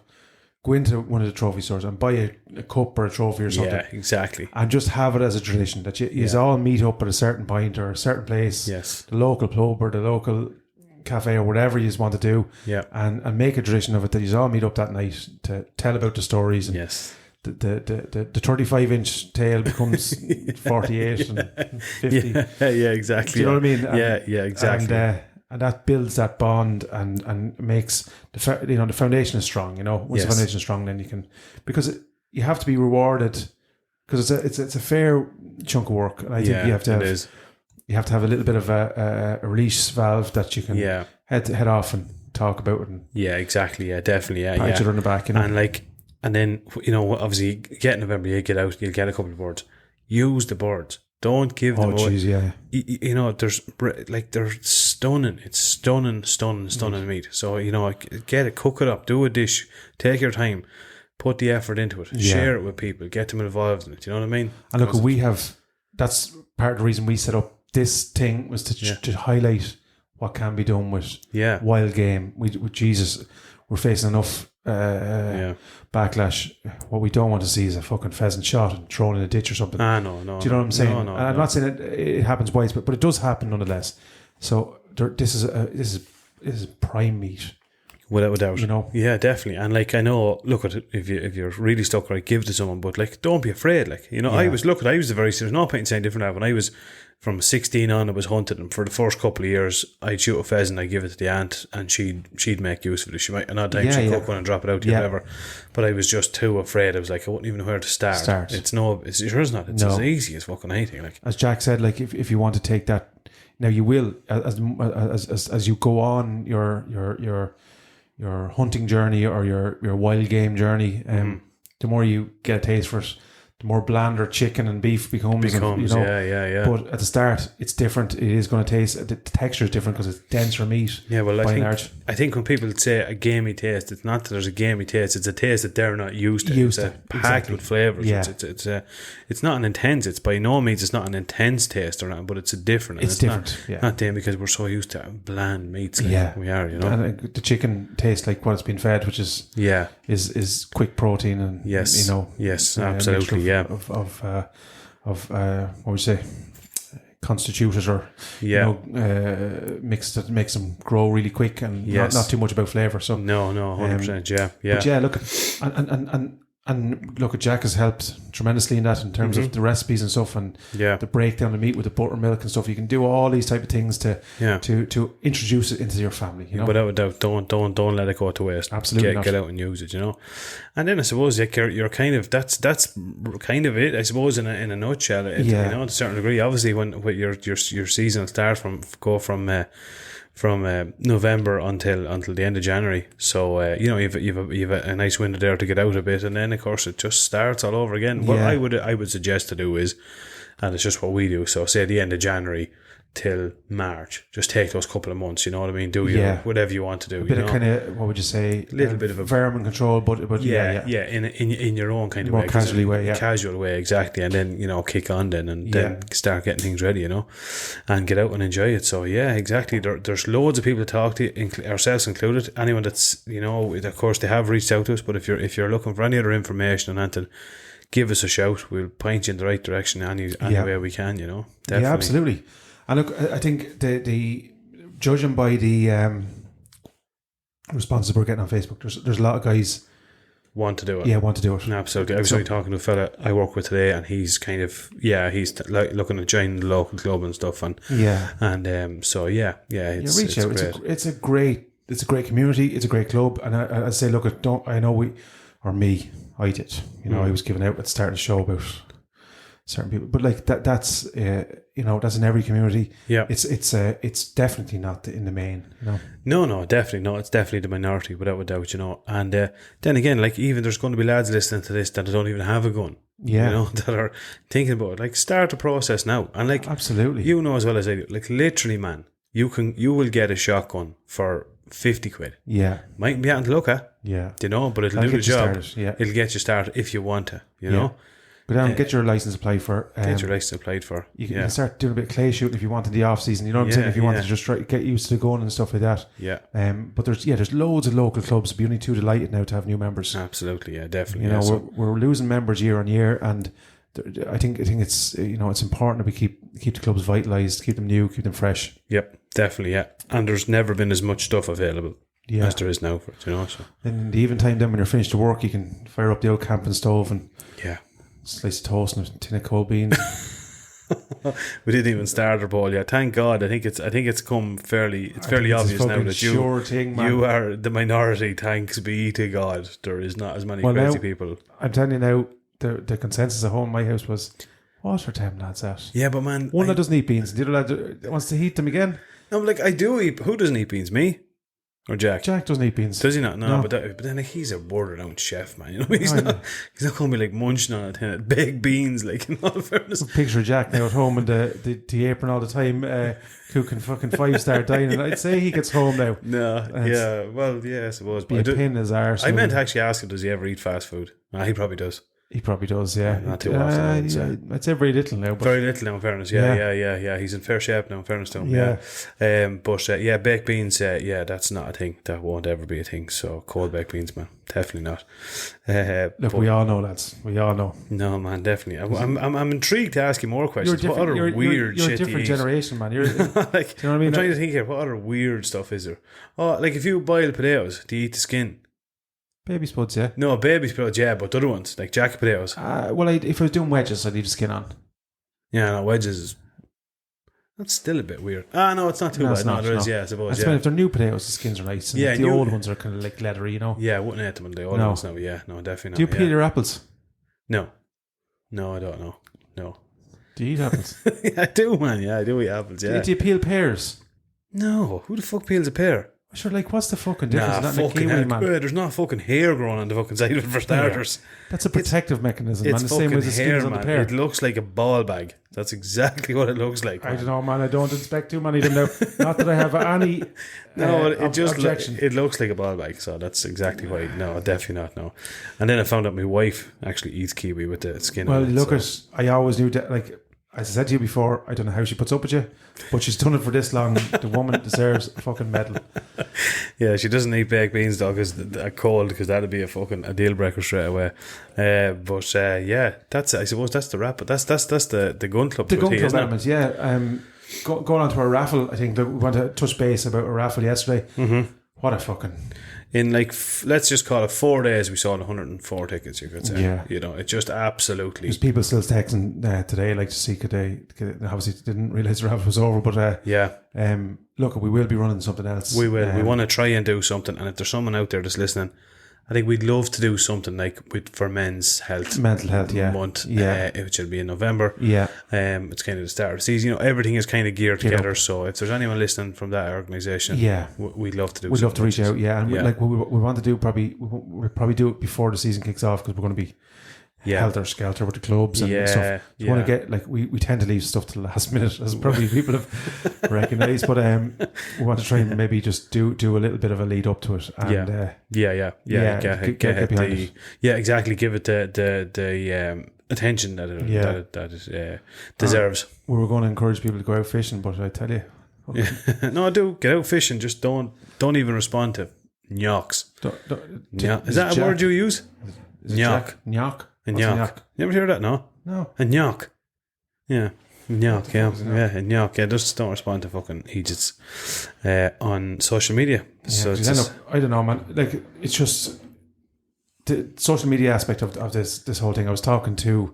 [SPEAKER 2] go into one of the trophy stores and buy a cup or a trophy or something.
[SPEAKER 1] Yeah, exactly.
[SPEAKER 2] And just have it as a tradition that you all meet up at a certain point or a certain place.
[SPEAKER 1] Yes.
[SPEAKER 2] The local pub or the local cafe or whatever you want to do.
[SPEAKER 1] Yeah.
[SPEAKER 2] And make a tradition of it that you all meet up that night to tell about the stories. And
[SPEAKER 1] yes.
[SPEAKER 2] The 35-inch tail becomes 48 and 50.
[SPEAKER 1] Yeah, exactly.
[SPEAKER 2] Do you know what I mean?
[SPEAKER 1] Yeah, exactly.
[SPEAKER 2] And that builds that bond and makes the foundation is strong. Once the foundation is strong, then you can, because you have to be rewarded, because it's a fair chunk of work, and I think you have to have a little bit of a release valve that you can head off and talk about it. And
[SPEAKER 1] exactly. Yeah, definitely. Yeah,
[SPEAKER 2] pat each other on the back.
[SPEAKER 1] And then obviously get November, you get out, you'll get a couple of birds. Use the birds. Don't give them away.
[SPEAKER 2] Geez, yeah.
[SPEAKER 1] They're stunning. It's stunning meat. So, get it, cook it up, do a dish, take your time, put the effort into it, share it with people, get them involved in it. You know what I mean?
[SPEAKER 2] And look, that's part of the reason we set up this thing, was to highlight what can be done with wild game. With Jesus, we're facing enough backlash. What we don't want to see is a fucking pheasant shot and thrown in a ditch or something.
[SPEAKER 1] No.
[SPEAKER 2] Do you know what I'm saying?
[SPEAKER 1] No,
[SPEAKER 2] I'm not saying it happens twice, but it does happen nonetheless. So this is prime meat.
[SPEAKER 1] Without a doubt. Yeah, definitely. And I know, look at it, if you're really stuck, right, give it to someone, but don't be afraid. I was the very, there's no point in saying different now. When I was from 16 on, I was hunting, and for the first couple of years, I'd shoot a pheasant, I'd give it to the aunt, and she'd make use of it. She might another time she'd cook one and drop it out to you, whatever. But I was just too afraid. I was like, I wouldn't even know where to start. It's not. It's not. It's as easy as fucking anything. Like
[SPEAKER 2] as Jack said, like if you want to take that, now you will as you go on your hunting journey or your wild game journey. The more you get a taste for it, the more blander chicken and beef becomes.
[SPEAKER 1] Yeah.
[SPEAKER 2] But at the start, it's different. It is going to taste. The texture is different because it's denser meat.
[SPEAKER 1] Yeah, well, I think when people say a gamey taste, it's not that there's a gamey taste. It's a taste that they're not used to. It's packed with flavors.
[SPEAKER 2] Yeah.
[SPEAKER 1] It's not an intense. It's by no means. It's not an intense taste or not, but it's a different.
[SPEAKER 2] It's different.
[SPEAKER 1] Not them because we're so used to bland meats. We are.
[SPEAKER 2] And the chicken tastes like what it's been fed, which is quick protein and
[SPEAKER 1] yes, absolutely.
[SPEAKER 2] Of what would you say, constituted or mixed that makes them grow really quick and not too much about flavour. So
[SPEAKER 1] no, 100%. Yeah.
[SPEAKER 2] But yeah, look, and look, Jack has helped tremendously in that in terms of the recipes and stuff, and the breakdown of meat with the buttermilk and stuff. You can do all these type of things to introduce it into your family.
[SPEAKER 1] Without a doubt, don't let it go to waste.
[SPEAKER 2] Absolutely,
[SPEAKER 1] get out and use it. And then I suppose you're kind of that's kind of it. I suppose in a nutshell. To a certain degree. Obviously, when your season will start from November until the end of January. So you've a nice window there to get out a bit, and then of course it just starts all over again. What I would suggest to do is, and it's just what we do, so say the end of January till March, just take those couple of months, you know what I mean, do whatever you want to do,
[SPEAKER 2] a bit of kind of, what would you say,
[SPEAKER 1] a little bit of a
[SPEAKER 2] environment control, but
[SPEAKER 1] in your own kind of
[SPEAKER 2] more
[SPEAKER 1] way, casual way, exactly. And then kick on then start getting things ready, and get out and enjoy it. So exactly, there's loads of people to talk to, ourselves included. Anyone that's of course they have reached out to us, but if you're looking for any other information on anything, give us a shout. We'll point you in the right direction any way we can. Definitely.
[SPEAKER 2] Yeah, absolutely. And look, I think the judging by the responses we're getting on Facebook, there's a lot of guys
[SPEAKER 1] want to do it.
[SPEAKER 2] Yeah, want to do it.
[SPEAKER 1] Absolutely. I was talking to a fella I work with today, and he's kind of he's like looking at joining the local club and stuff, and it's
[SPEAKER 2] reach out.
[SPEAKER 1] Great.
[SPEAKER 2] It's a great community. It's a great club, and I say, look, I did. I was giving out at the start of the show about certain people, but like that's that's in every community. Yeah, it's definitely not in the main.
[SPEAKER 1] No, definitely not. It's definitely the minority, without a doubt. And then again, like even there's going to be lads listening to this that don't even have a gun. Yeah, that are thinking about it. Like start the process now, and like
[SPEAKER 2] absolutely,
[SPEAKER 1] as well as I do. Like literally, man, you will get a shotgun for 50 quid.
[SPEAKER 2] Yeah,
[SPEAKER 1] might be out to look at.
[SPEAKER 2] Yeah,
[SPEAKER 1] but it'll do the job. It'll get you started if you want to. You know.
[SPEAKER 2] Go down, get your license applied for.
[SPEAKER 1] You
[SPEAKER 2] can start doing a bit of clay shooting if you want in the off season. You know what I'm saying? If you want to just try to get used to going and stuff like that.
[SPEAKER 1] Yeah.
[SPEAKER 2] But there's loads of local clubs. I'd be only too delighted now to have new members.
[SPEAKER 1] Absolutely, yeah, definitely.
[SPEAKER 2] We're losing members year on year, and I think it's it's important that we keep the clubs vitalised, keep them new, keep them fresh.
[SPEAKER 1] Yep, definitely, yeah. And there's never been as much stuff available. As there is now for it, So
[SPEAKER 2] in the even time, then when you're finished to work, you can fire up the old camping stove and slice of toast and a tin of cold beans.
[SPEAKER 1] We didn't even start our poll yet. Thank God. I think it's come fairly. It's fairly obvious now that you are the minority. Thanks be to God. There is not as many crazy people.
[SPEAKER 2] I'm telling you now, the consensus at home in my house was, what are them lads at?
[SPEAKER 1] Yeah, but man,
[SPEAKER 2] one lad doesn't eat beans, the other lad wants to heat them again.
[SPEAKER 1] No, like I do eat. Who doesn't eat beans? Me? Or Jack?
[SPEAKER 2] Jack doesn't eat beans.
[SPEAKER 1] Does he not? No. But then like, he's a world-renowned chef, man. He's not going to be like munching on a tin of baked beans, like in all fairness.
[SPEAKER 2] Picture Jack now at home in the apron all the time, cooking fucking 5-star dining. I'd say he gets home now.
[SPEAKER 1] No, I suppose.
[SPEAKER 2] Be a pin in his arse.
[SPEAKER 1] I meant to actually ask him, does he ever eat fast food? He probably does.
[SPEAKER 2] He probably does, yeah.
[SPEAKER 1] Not too often.
[SPEAKER 2] I'd say very little now. But
[SPEAKER 1] very little now, in fairness. Yeah. He's in fair shape now, in fairness to him. Yeah. Baked beans, that's not a thing. That won't ever be a thing. So, cold baked beans, man. Definitely not.
[SPEAKER 2] Look, we all know, lads. We all know.
[SPEAKER 1] No, man, definitely. I'm intrigued to ask you more questions. What other weird shit
[SPEAKER 2] you're a different generation, man. You're,
[SPEAKER 1] like,
[SPEAKER 2] do you know what I mean?
[SPEAKER 1] I'm trying to think here. What other weird stuff is there? Oh, like if you boil potatoes, do you eat the skin?
[SPEAKER 2] Baby spuds, yeah.
[SPEAKER 1] No, baby spuds, yeah, but the other ones, like jacket potatoes.
[SPEAKER 2] Well, if I was doing wedges, I'd leave the skin on.
[SPEAKER 1] Yeah, no, wedges is That's still a bit weird. No, it's not too
[SPEAKER 2] No,
[SPEAKER 1] bad.
[SPEAKER 2] it's
[SPEAKER 1] No,
[SPEAKER 2] not,
[SPEAKER 1] there is,
[SPEAKER 2] no.
[SPEAKER 1] yeah, I suppose,
[SPEAKER 2] It's
[SPEAKER 1] yeah.
[SPEAKER 2] when if they're new potatoes, the skins are nice. And
[SPEAKER 1] Yeah,
[SPEAKER 2] if the
[SPEAKER 1] new-
[SPEAKER 2] old ones are kind of like leathery, you know.
[SPEAKER 1] Yeah, I wouldn't eat them in the old
[SPEAKER 2] No.
[SPEAKER 1] ones now. Yeah, no, definitely
[SPEAKER 2] Do you
[SPEAKER 1] not.
[SPEAKER 2] peel
[SPEAKER 1] yeah.
[SPEAKER 2] your apples?
[SPEAKER 1] No. No, I don't know. No.
[SPEAKER 2] Do you eat apples?
[SPEAKER 1] I do, man. Yeah, I do eat apples, yeah.
[SPEAKER 2] Do you peel pears?
[SPEAKER 1] No, who the fuck peels a pear?
[SPEAKER 2] Sure, like, what's the fucking difference?
[SPEAKER 1] Nah,
[SPEAKER 2] Not in a
[SPEAKER 1] fucking
[SPEAKER 2] kiwi,
[SPEAKER 1] hell.
[SPEAKER 2] man.
[SPEAKER 1] There's not fucking hair growing on the fucking side of it for starters.
[SPEAKER 2] That's a protective mechanism, man.
[SPEAKER 1] It's
[SPEAKER 2] The same
[SPEAKER 1] fucking
[SPEAKER 2] way the skin
[SPEAKER 1] hair,
[SPEAKER 2] is on the
[SPEAKER 1] man.
[SPEAKER 2] pear.
[SPEAKER 1] It looks like a ball bag. That's exactly what it looks like.
[SPEAKER 2] I
[SPEAKER 1] Man.
[SPEAKER 2] don't know, man. I don't inspect too many of them now. Not that I have any
[SPEAKER 1] No, it just
[SPEAKER 2] objection.
[SPEAKER 1] it looks like a ball bag, so that's exactly why. No, definitely not. No, and then I found out my wife actually eats kiwi with the skin.
[SPEAKER 2] Well,
[SPEAKER 1] on it,
[SPEAKER 2] look
[SPEAKER 1] so.
[SPEAKER 2] at, I always knew that, like, as I said to you before, I don't know how she puts up with you, but she's done it for this long. The woman deserves a fucking medal.
[SPEAKER 1] Yeah, she doesn't eat baked beans though, because a cold, because that'd be a deal breaker straight away. But yeah, that's, I suppose that's the wrap. But that's the gun club.
[SPEAKER 2] The
[SPEAKER 1] to a
[SPEAKER 2] gun
[SPEAKER 1] T,
[SPEAKER 2] club
[SPEAKER 1] isn't it?
[SPEAKER 2] elements, yeah. Going on to our raffle, I think that we want to touch base about a raffle yesterday.
[SPEAKER 1] Mm-hmm.
[SPEAKER 2] What a fucking...
[SPEAKER 1] In like, let's just call it 4 days, we sold 104 tickets, you could say.
[SPEAKER 2] Yeah.
[SPEAKER 1] You know, it just absolutely...
[SPEAKER 2] There's people still texting today, like, to see could they obviously didn't realise the raffle was over, but
[SPEAKER 1] Yeah,
[SPEAKER 2] look, we will be running something else.
[SPEAKER 1] we will. We want to try and do something. And if there's someone out there that's listening, I think we'd love to do something like for men's health
[SPEAKER 2] mental health, yeah,
[SPEAKER 1] month.
[SPEAKER 2] yeah,
[SPEAKER 1] Which will be in November.
[SPEAKER 2] yeah.
[SPEAKER 1] It's kind of the start of the season. You know, everything is kind of geared
[SPEAKER 2] Geared
[SPEAKER 1] together.
[SPEAKER 2] up.
[SPEAKER 1] So if there's anyone listening from that organisation,
[SPEAKER 2] Yeah.
[SPEAKER 1] we'd love to do.
[SPEAKER 2] We'd love to
[SPEAKER 1] something
[SPEAKER 2] reach
[SPEAKER 1] like
[SPEAKER 2] out, yeah, and
[SPEAKER 1] Yeah.
[SPEAKER 2] like we want to do we'll probably do it before the season kicks off because we're going to be
[SPEAKER 1] Yeah.
[SPEAKER 2] helter skelter with the clubs and
[SPEAKER 1] Yeah,
[SPEAKER 2] stuff. We want to
[SPEAKER 1] yeah.
[SPEAKER 2] get like we tend to leave stuff to the last minute, as probably people have recognised. But we want to try and maybe just do a little bit of a lead up to it. And,
[SPEAKER 1] Yeah.
[SPEAKER 2] get behind it.
[SPEAKER 1] Yeah, exactly. Give it the attention that it deserves.
[SPEAKER 2] we were going to encourage people to go out fishing, but I tell you,
[SPEAKER 1] No, do get out fishing. Just don't even respond to knocks. Is that a word you use? Knock.
[SPEAKER 2] Knock.
[SPEAKER 1] A
[SPEAKER 2] What's a
[SPEAKER 1] knock. You ever hear that? No.
[SPEAKER 2] No.
[SPEAKER 1] A knock. Yeah. Knock. Yeah.
[SPEAKER 2] fuck is a knock?
[SPEAKER 1] Yeah. A knock. Yeah. Just don't respond to fucking idiots on social media. So
[SPEAKER 2] Yeah,
[SPEAKER 1] it's
[SPEAKER 2] 'cause I,
[SPEAKER 1] just,
[SPEAKER 2] I don't know, man. Like, it's just the social media aspect of this whole thing. I was talking to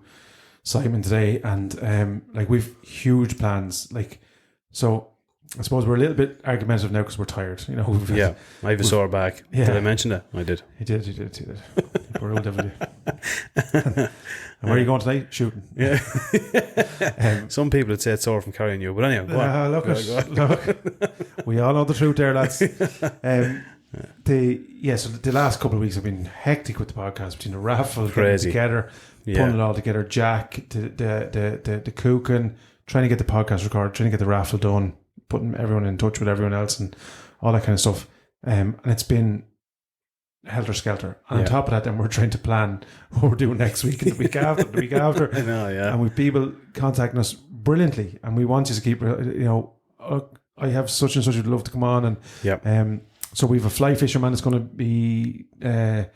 [SPEAKER 2] Simon today, and like we've huge plans. Like, so I suppose we're a little bit argumentative now because we're tired. You know,
[SPEAKER 1] yeah. I have a sore back.
[SPEAKER 2] Yeah.
[SPEAKER 1] Did I mention that? I did.
[SPEAKER 2] He did. We're all different. And where are you going tonight? Shooting.
[SPEAKER 1] Yeah.
[SPEAKER 2] Um,
[SPEAKER 1] Some people would say it's sore from carrying you, but anyway, go on.
[SPEAKER 2] look,
[SPEAKER 1] Go on.
[SPEAKER 2] look, we all know the truth there, lads. So the last couple of weeks have been hectic with the podcast, between the raffle, getting
[SPEAKER 1] Crazy.
[SPEAKER 2] it together,
[SPEAKER 1] Yeah.
[SPEAKER 2] putting it all together, Jack, the cooking, trying to get the podcast recorded, trying to get the raffle done, putting everyone in touch with everyone else and all that kind of stuff. And it's been helter skelter. And on
[SPEAKER 1] Yeah.
[SPEAKER 2] top of that, then we're trying to plan what we're doing next week and the week after, the week after.
[SPEAKER 1] I know, yeah.
[SPEAKER 2] And with people contacting us brilliantly, and we want you to keep, I have such and such would love to come on, and
[SPEAKER 1] Yep.
[SPEAKER 2] so we have a fly fisherman that's going to be a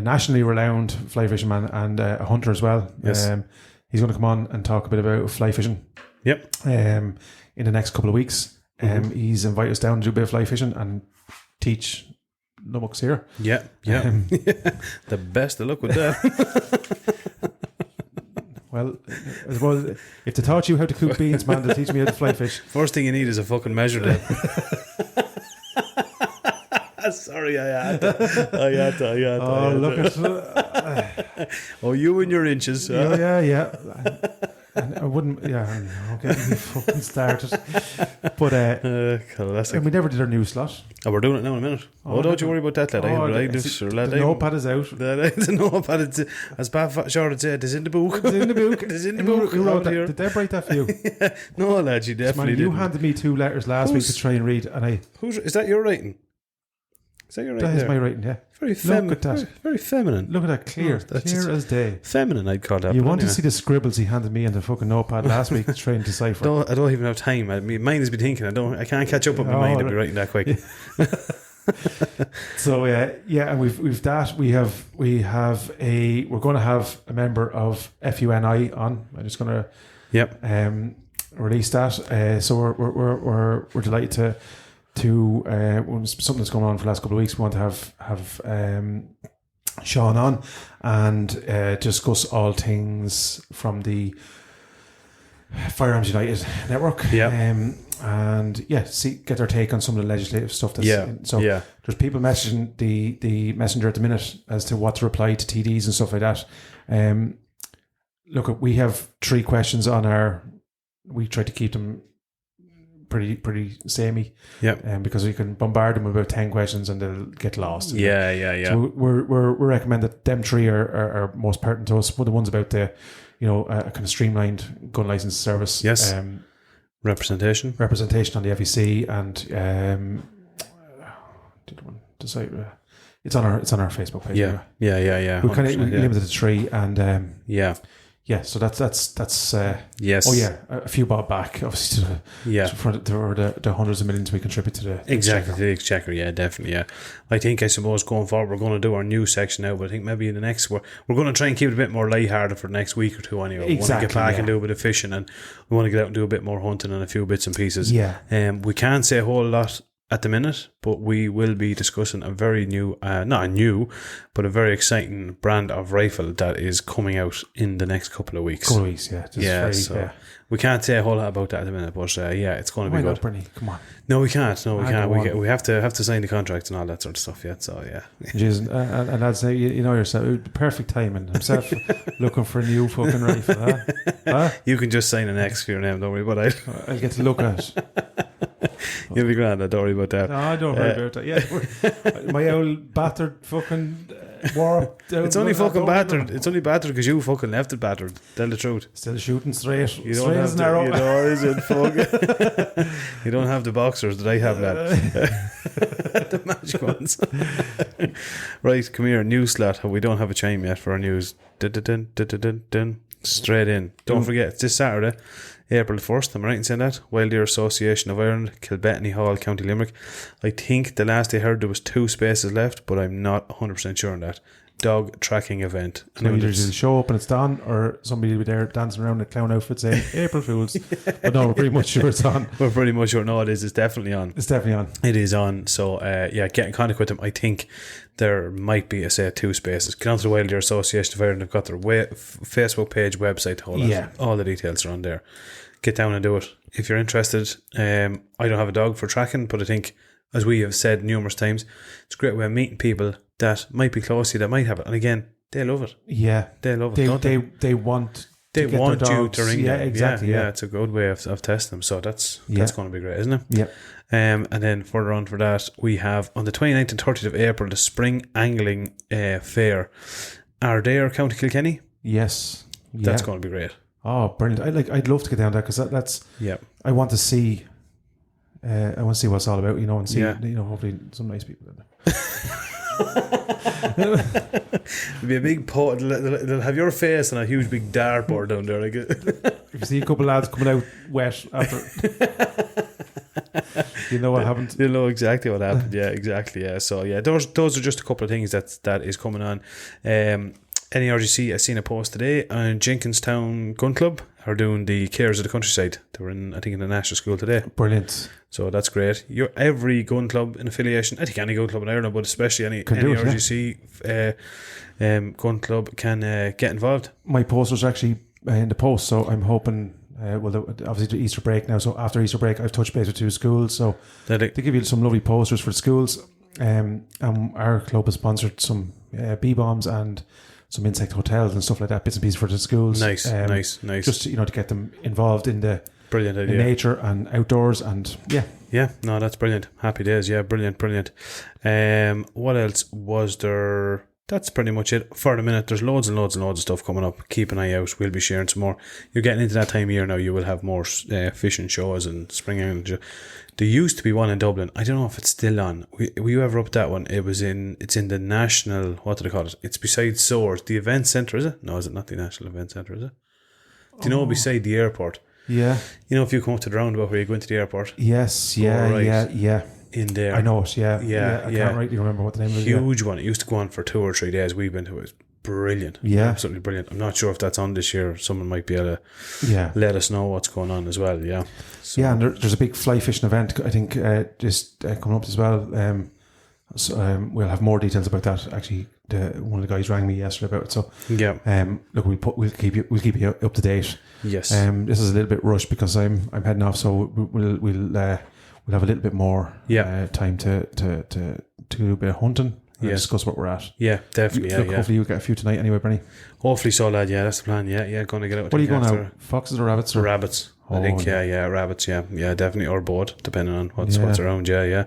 [SPEAKER 2] nationally renowned fly fisherman and a hunter as well.
[SPEAKER 1] Yes.
[SPEAKER 2] He's going to come on and talk a bit about fly fishing.
[SPEAKER 1] Yep.
[SPEAKER 2] In the next couple of weeks. He's invited us down to do a bit of fly fishing and teach Lummox here.
[SPEAKER 1] Yeah. Yeah. The best of luck with that.
[SPEAKER 2] Well, I suppose if they taught you how to cook beans, man, they'll teach me how to fly fish.
[SPEAKER 1] First thing you need is a fucking measure tape. Sorry, I had to.
[SPEAKER 2] Oh, look at
[SPEAKER 1] Oh, you and your inches.
[SPEAKER 2] yeah. And I wouldn't, I'm getting me fucking started. But
[SPEAKER 1] Classic.
[SPEAKER 2] and we never did our news slot.
[SPEAKER 1] Oh, we're doing it now in a minute. Oh, don't you worry about that, lad.
[SPEAKER 2] The notepad is out.
[SPEAKER 1] The notepad, it's, as Pat Short said, it's in the book.
[SPEAKER 2] It's in the book.
[SPEAKER 1] It is in the
[SPEAKER 2] Who
[SPEAKER 1] book.
[SPEAKER 2] wrote
[SPEAKER 1] around
[SPEAKER 2] that?
[SPEAKER 1] here.
[SPEAKER 2] Did Deb write that for you?
[SPEAKER 1] No, lad, you definitely
[SPEAKER 2] Man, you
[SPEAKER 1] didn't.
[SPEAKER 2] handed me 2 letters last week to try and read, and
[SPEAKER 1] Is that your writing? Is that your writing?
[SPEAKER 2] that is
[SPEAKER 1] there?
[SPEAKER 2] my writing, yeah.
[SPEAKER 1] Very
[SPEAKER 2] Look
[SPEAKER 1] feminine.
[SPEAKER 2] at that.
[SPEAKER 1] Very feminine.
[SPEAKER 2] Look at that, clear
[SPEAKER 1] that's just-
[SPEAKER 2] as day.
[SPEAKER 1] Feminine, I'd call that.
[SPEAKER 2] You
[SPEAKER 1] but
[SPEAKER 2] want to
[SPEAKER 1] anyway.
[SPEAKER 2] see the scribbles he handed me in the fucking notepad last week to try and decipher.
[SPEAKER 1] I don't even have time. Mine has been thinking. I can't catch up with my mind. I'll be writing that quick.
[SPEAKER 2] So and we've that. We're going to have a member of FUNI on. I'm just going to
[SPEAKER 1] Yep.
[SPEAKER 2] release that. So we're delighted to something that's going on for the last couple of weeks. We want to have Sean on and discuss all things from the Firearms United network.
[SPEAKER 1] Yeah.
[SPEAKER 2] And get their take on some of the legislative stuff. There's people messaging the messenger at the minute as to what to reply to TDs and stuff like that. Look, we have 3 questions on we try to keep them pretty samey.
[SPEAKER 1] Yeah.
[SPEAKER 2] Because we can bombard them with about 10 questions and they'll get lost.
[SPEAKER 1] Yeah.
[SPEAKER 2] So we recommend that them 3 are most pertinent to us. Well, the ones about the, a kind of streamlined gun license service.
[SPEAKER 1] Yes. Representation
[SPEAKER 2] on the FEC and it's on our Facebook page.
[SPEAKER 1] Yeah.
[SPEAKER 2] We kind of limited to 3 and so that's
[SPEAKER 1] yes.
[SPEAKER 2] Oh yeah, a few bob back obviously to the hundreds of millions we contribute to the
[SPEAKER 1] exactly to the exchequer. Yeah, definitely. Yeah, I suppose going forward we're going to do our news section now, but I think maybe in the next we're going to try and keep it a bit more lighthearted for the next week or two anyway. We want to get back and do a bit of fishing, and we want to get out and do a bit more hunting and a few bits and pieces. We can't say a whole lot at the minute, but we will be discussing a very new, not a new, but a very exciting brand of rifle that is coming out in the next couple of weeks. We can't say a whole lot about that at the minute, but it's going to be good.
[SPEAKER 2] Bernie, come on.
[SPEAKER 1] No, we can't. No, we can't. We have to sign the contracts and all that sort of stuff yet. So
[SPEAKER 2] Jeez, and I'd say you know yourself, perfect timing. Himself looking for a new fucking rifle. Huh?
[SPEAKER 1] You can just sign an X for your name. Don't worry about it.
[SPEAKER 2] I'll get to look at it.
[SPEAKER 1] You'll be grand. Don't worry about that.
[SPEAKER 2] No, I don't worry about that. Yeah, my old battered fucking warped.
[SPEAKER 1] It's only fucking battered. It's only battered because you fucking left it battered. Tell the truth.
[SPEAKER 2] Still shooting straight.
[SPEAKER 1] You don't have you don't have the boxers that I have, lad. The magic ones. Right, come here. News slot. We don't have a chime yet for our news. Straight in. Don't forget, it's this Saturday, April 1st, am I right in saying that? Wild Deer Association of Ireland, Kilbettany Hall, County Limerick. I think the last I heard there was 2 spaces left, but I'm not 100% sure on that. Dog tracking event.
[SPEAKER 2] So either you'll show up and it's done, or somebody will be there dancing around in a clown outfit saying April Fools. But no, we're pretty much sure it's on.
[SPEAKER 1] We're pretty much sure. No, it is. It's definitely on.
[SPEAKER 2] It's definitely on.
[SPEAKER 1] It is on. So get in contact with them. I think there might be 2 spaces. Get onto the Wild Deer Association of Ireland. They've got their Facebook page, website, all the details are on there. Get down and do it if you're interested. I don't have a dog for tracking, but I think, as we have said numerous times, it's a great way of meeting people that might be close to you that might have it. And again, they love it.
[SPEAKER 2] Yeah.
[SPEAKER 1] They love it.
[SPEAKER 2] They want
[SPEAKER 1] you to ring them.
[SPEAKER 2] Yeah, exactly.
[SPEAKER 1] Yeah, it's a good way of testing them. So that's going to be great, isn't it?
[SPEAKER 2] Yeah.
[SPEAKER 1] And then further on for that, we have on the 29th and 30th of April, the Spring Angling Fair. Are they County Kilkenny?
[SPEAKER 2] Yes.
[SPEAKER 1] That's going to be great.
[SPEAKER 2] Oh, brilliant. I'd love to get down there because that's I want to see what it's all about, and see hopefully some nice people in there.
[SPEAKER 1] It'll be a big pot. They'll have your face on a huge big dartboard down there.
[SPEAKER 2] If you see a couple of lads coming out wet after, you know what happened.
[SPEAKER 1] You'll know exactly what happened. Yeah, exactly. Yeah. So those are just a couple of things that is coming on. NERGC, I seen a post today on Jenkinstown Gun Club are doing the Cares of the Countryside. They were in the National School today.
[SPEAKER 2] Brilliant.
[SPEAKER 1] So that's great. Every gun club in affiliation, I think any gun club in Ireland, but especially any NERGC gun club can get involved.
[SPEAKER 2] My post was actually in the post, so I'm hoping. Obviously the Easter break now. So after Easter break, I've touched base with 2 schools. So they give you some lovely posters for the schools. And our club has sponsored some bee-bombs and some insect hotels and stuff like that, bits and pieces for the schools.
[SPEAKER 1] Nice.
[SPEAKER 2] Just to get them involved in the
[SPEAKER 1] brilliant idea.
[SPEAKER 2] In nature and outdoors, and
[SPEAKER 1] no, that's brilliant. Happy days. Yeah, brilliant. What else was there? That's pretty much it for the minute. There's loads and loads and loads of stuff coming up. Keep an eye out. We'll be sharing some more. You're getting into that time of year now. You will have more fishing shows and spring angling. There used to be one in Dublin. I don't know if it's still on. Were you ever up that one? It's in the National, what do they call it? It's beside Swords. The event centre, is it? No, is it not the National Event Centre, is it? Do you know beside the airport?
[SPEAKER 2] Yeah.
[SPEAKER 1] If you come up to the roundabout where you go into the airport?
[SPEAKER 2] Yes, yeah.
[SPEAKER 1] In there.
[SPEAKER 2] I know it, yeah. I can't rightly remember what the name of it is.
[SPEAKER 1] Huge one. It used to go on for 2 or 3 days. We've been to it. Brilliant.
[SPEAKER 2] Yeah.
[SPEAKER 1] Absolutely brilliant. I'm not sure if that's on this year. Someone might be able to let us know what's going on as well. Yeah. So.
[SPEAKER 2] Yeah, and there's a big fly fishing event, I think, just coming up as well. So we'll have more details about that. Actually, one of the guys rang me yesterday about it. So
[SPEAKER 1] Yeah.
[SPEAKER 2] look, we'll keep you up to date.
[SPEAKER 1] Yes.
[SPEAKER 2] This is a little bit rushed because I'm heading off, so we'll have a little bit more time to do a bit of hunting and discuss what we're at.
[SPEAKER 1] Yeah, definitely.
[SPEAKER 2] Look, hopefully you'll get a few tonight anyway, Bernie.
[SPEAKER 1] Hopefully so, lad. Yeah, that's the plan. Yeah, going to get out.
[SPEAKER 2] What are you going
[SPEAKER 1] after
[SPEAKER 2] out? Foxes or rabbits? Or?
[SPEAKER 1] Rabbits. I think, rabbits, yeah, definitely, or both, depending on what's around, yeah.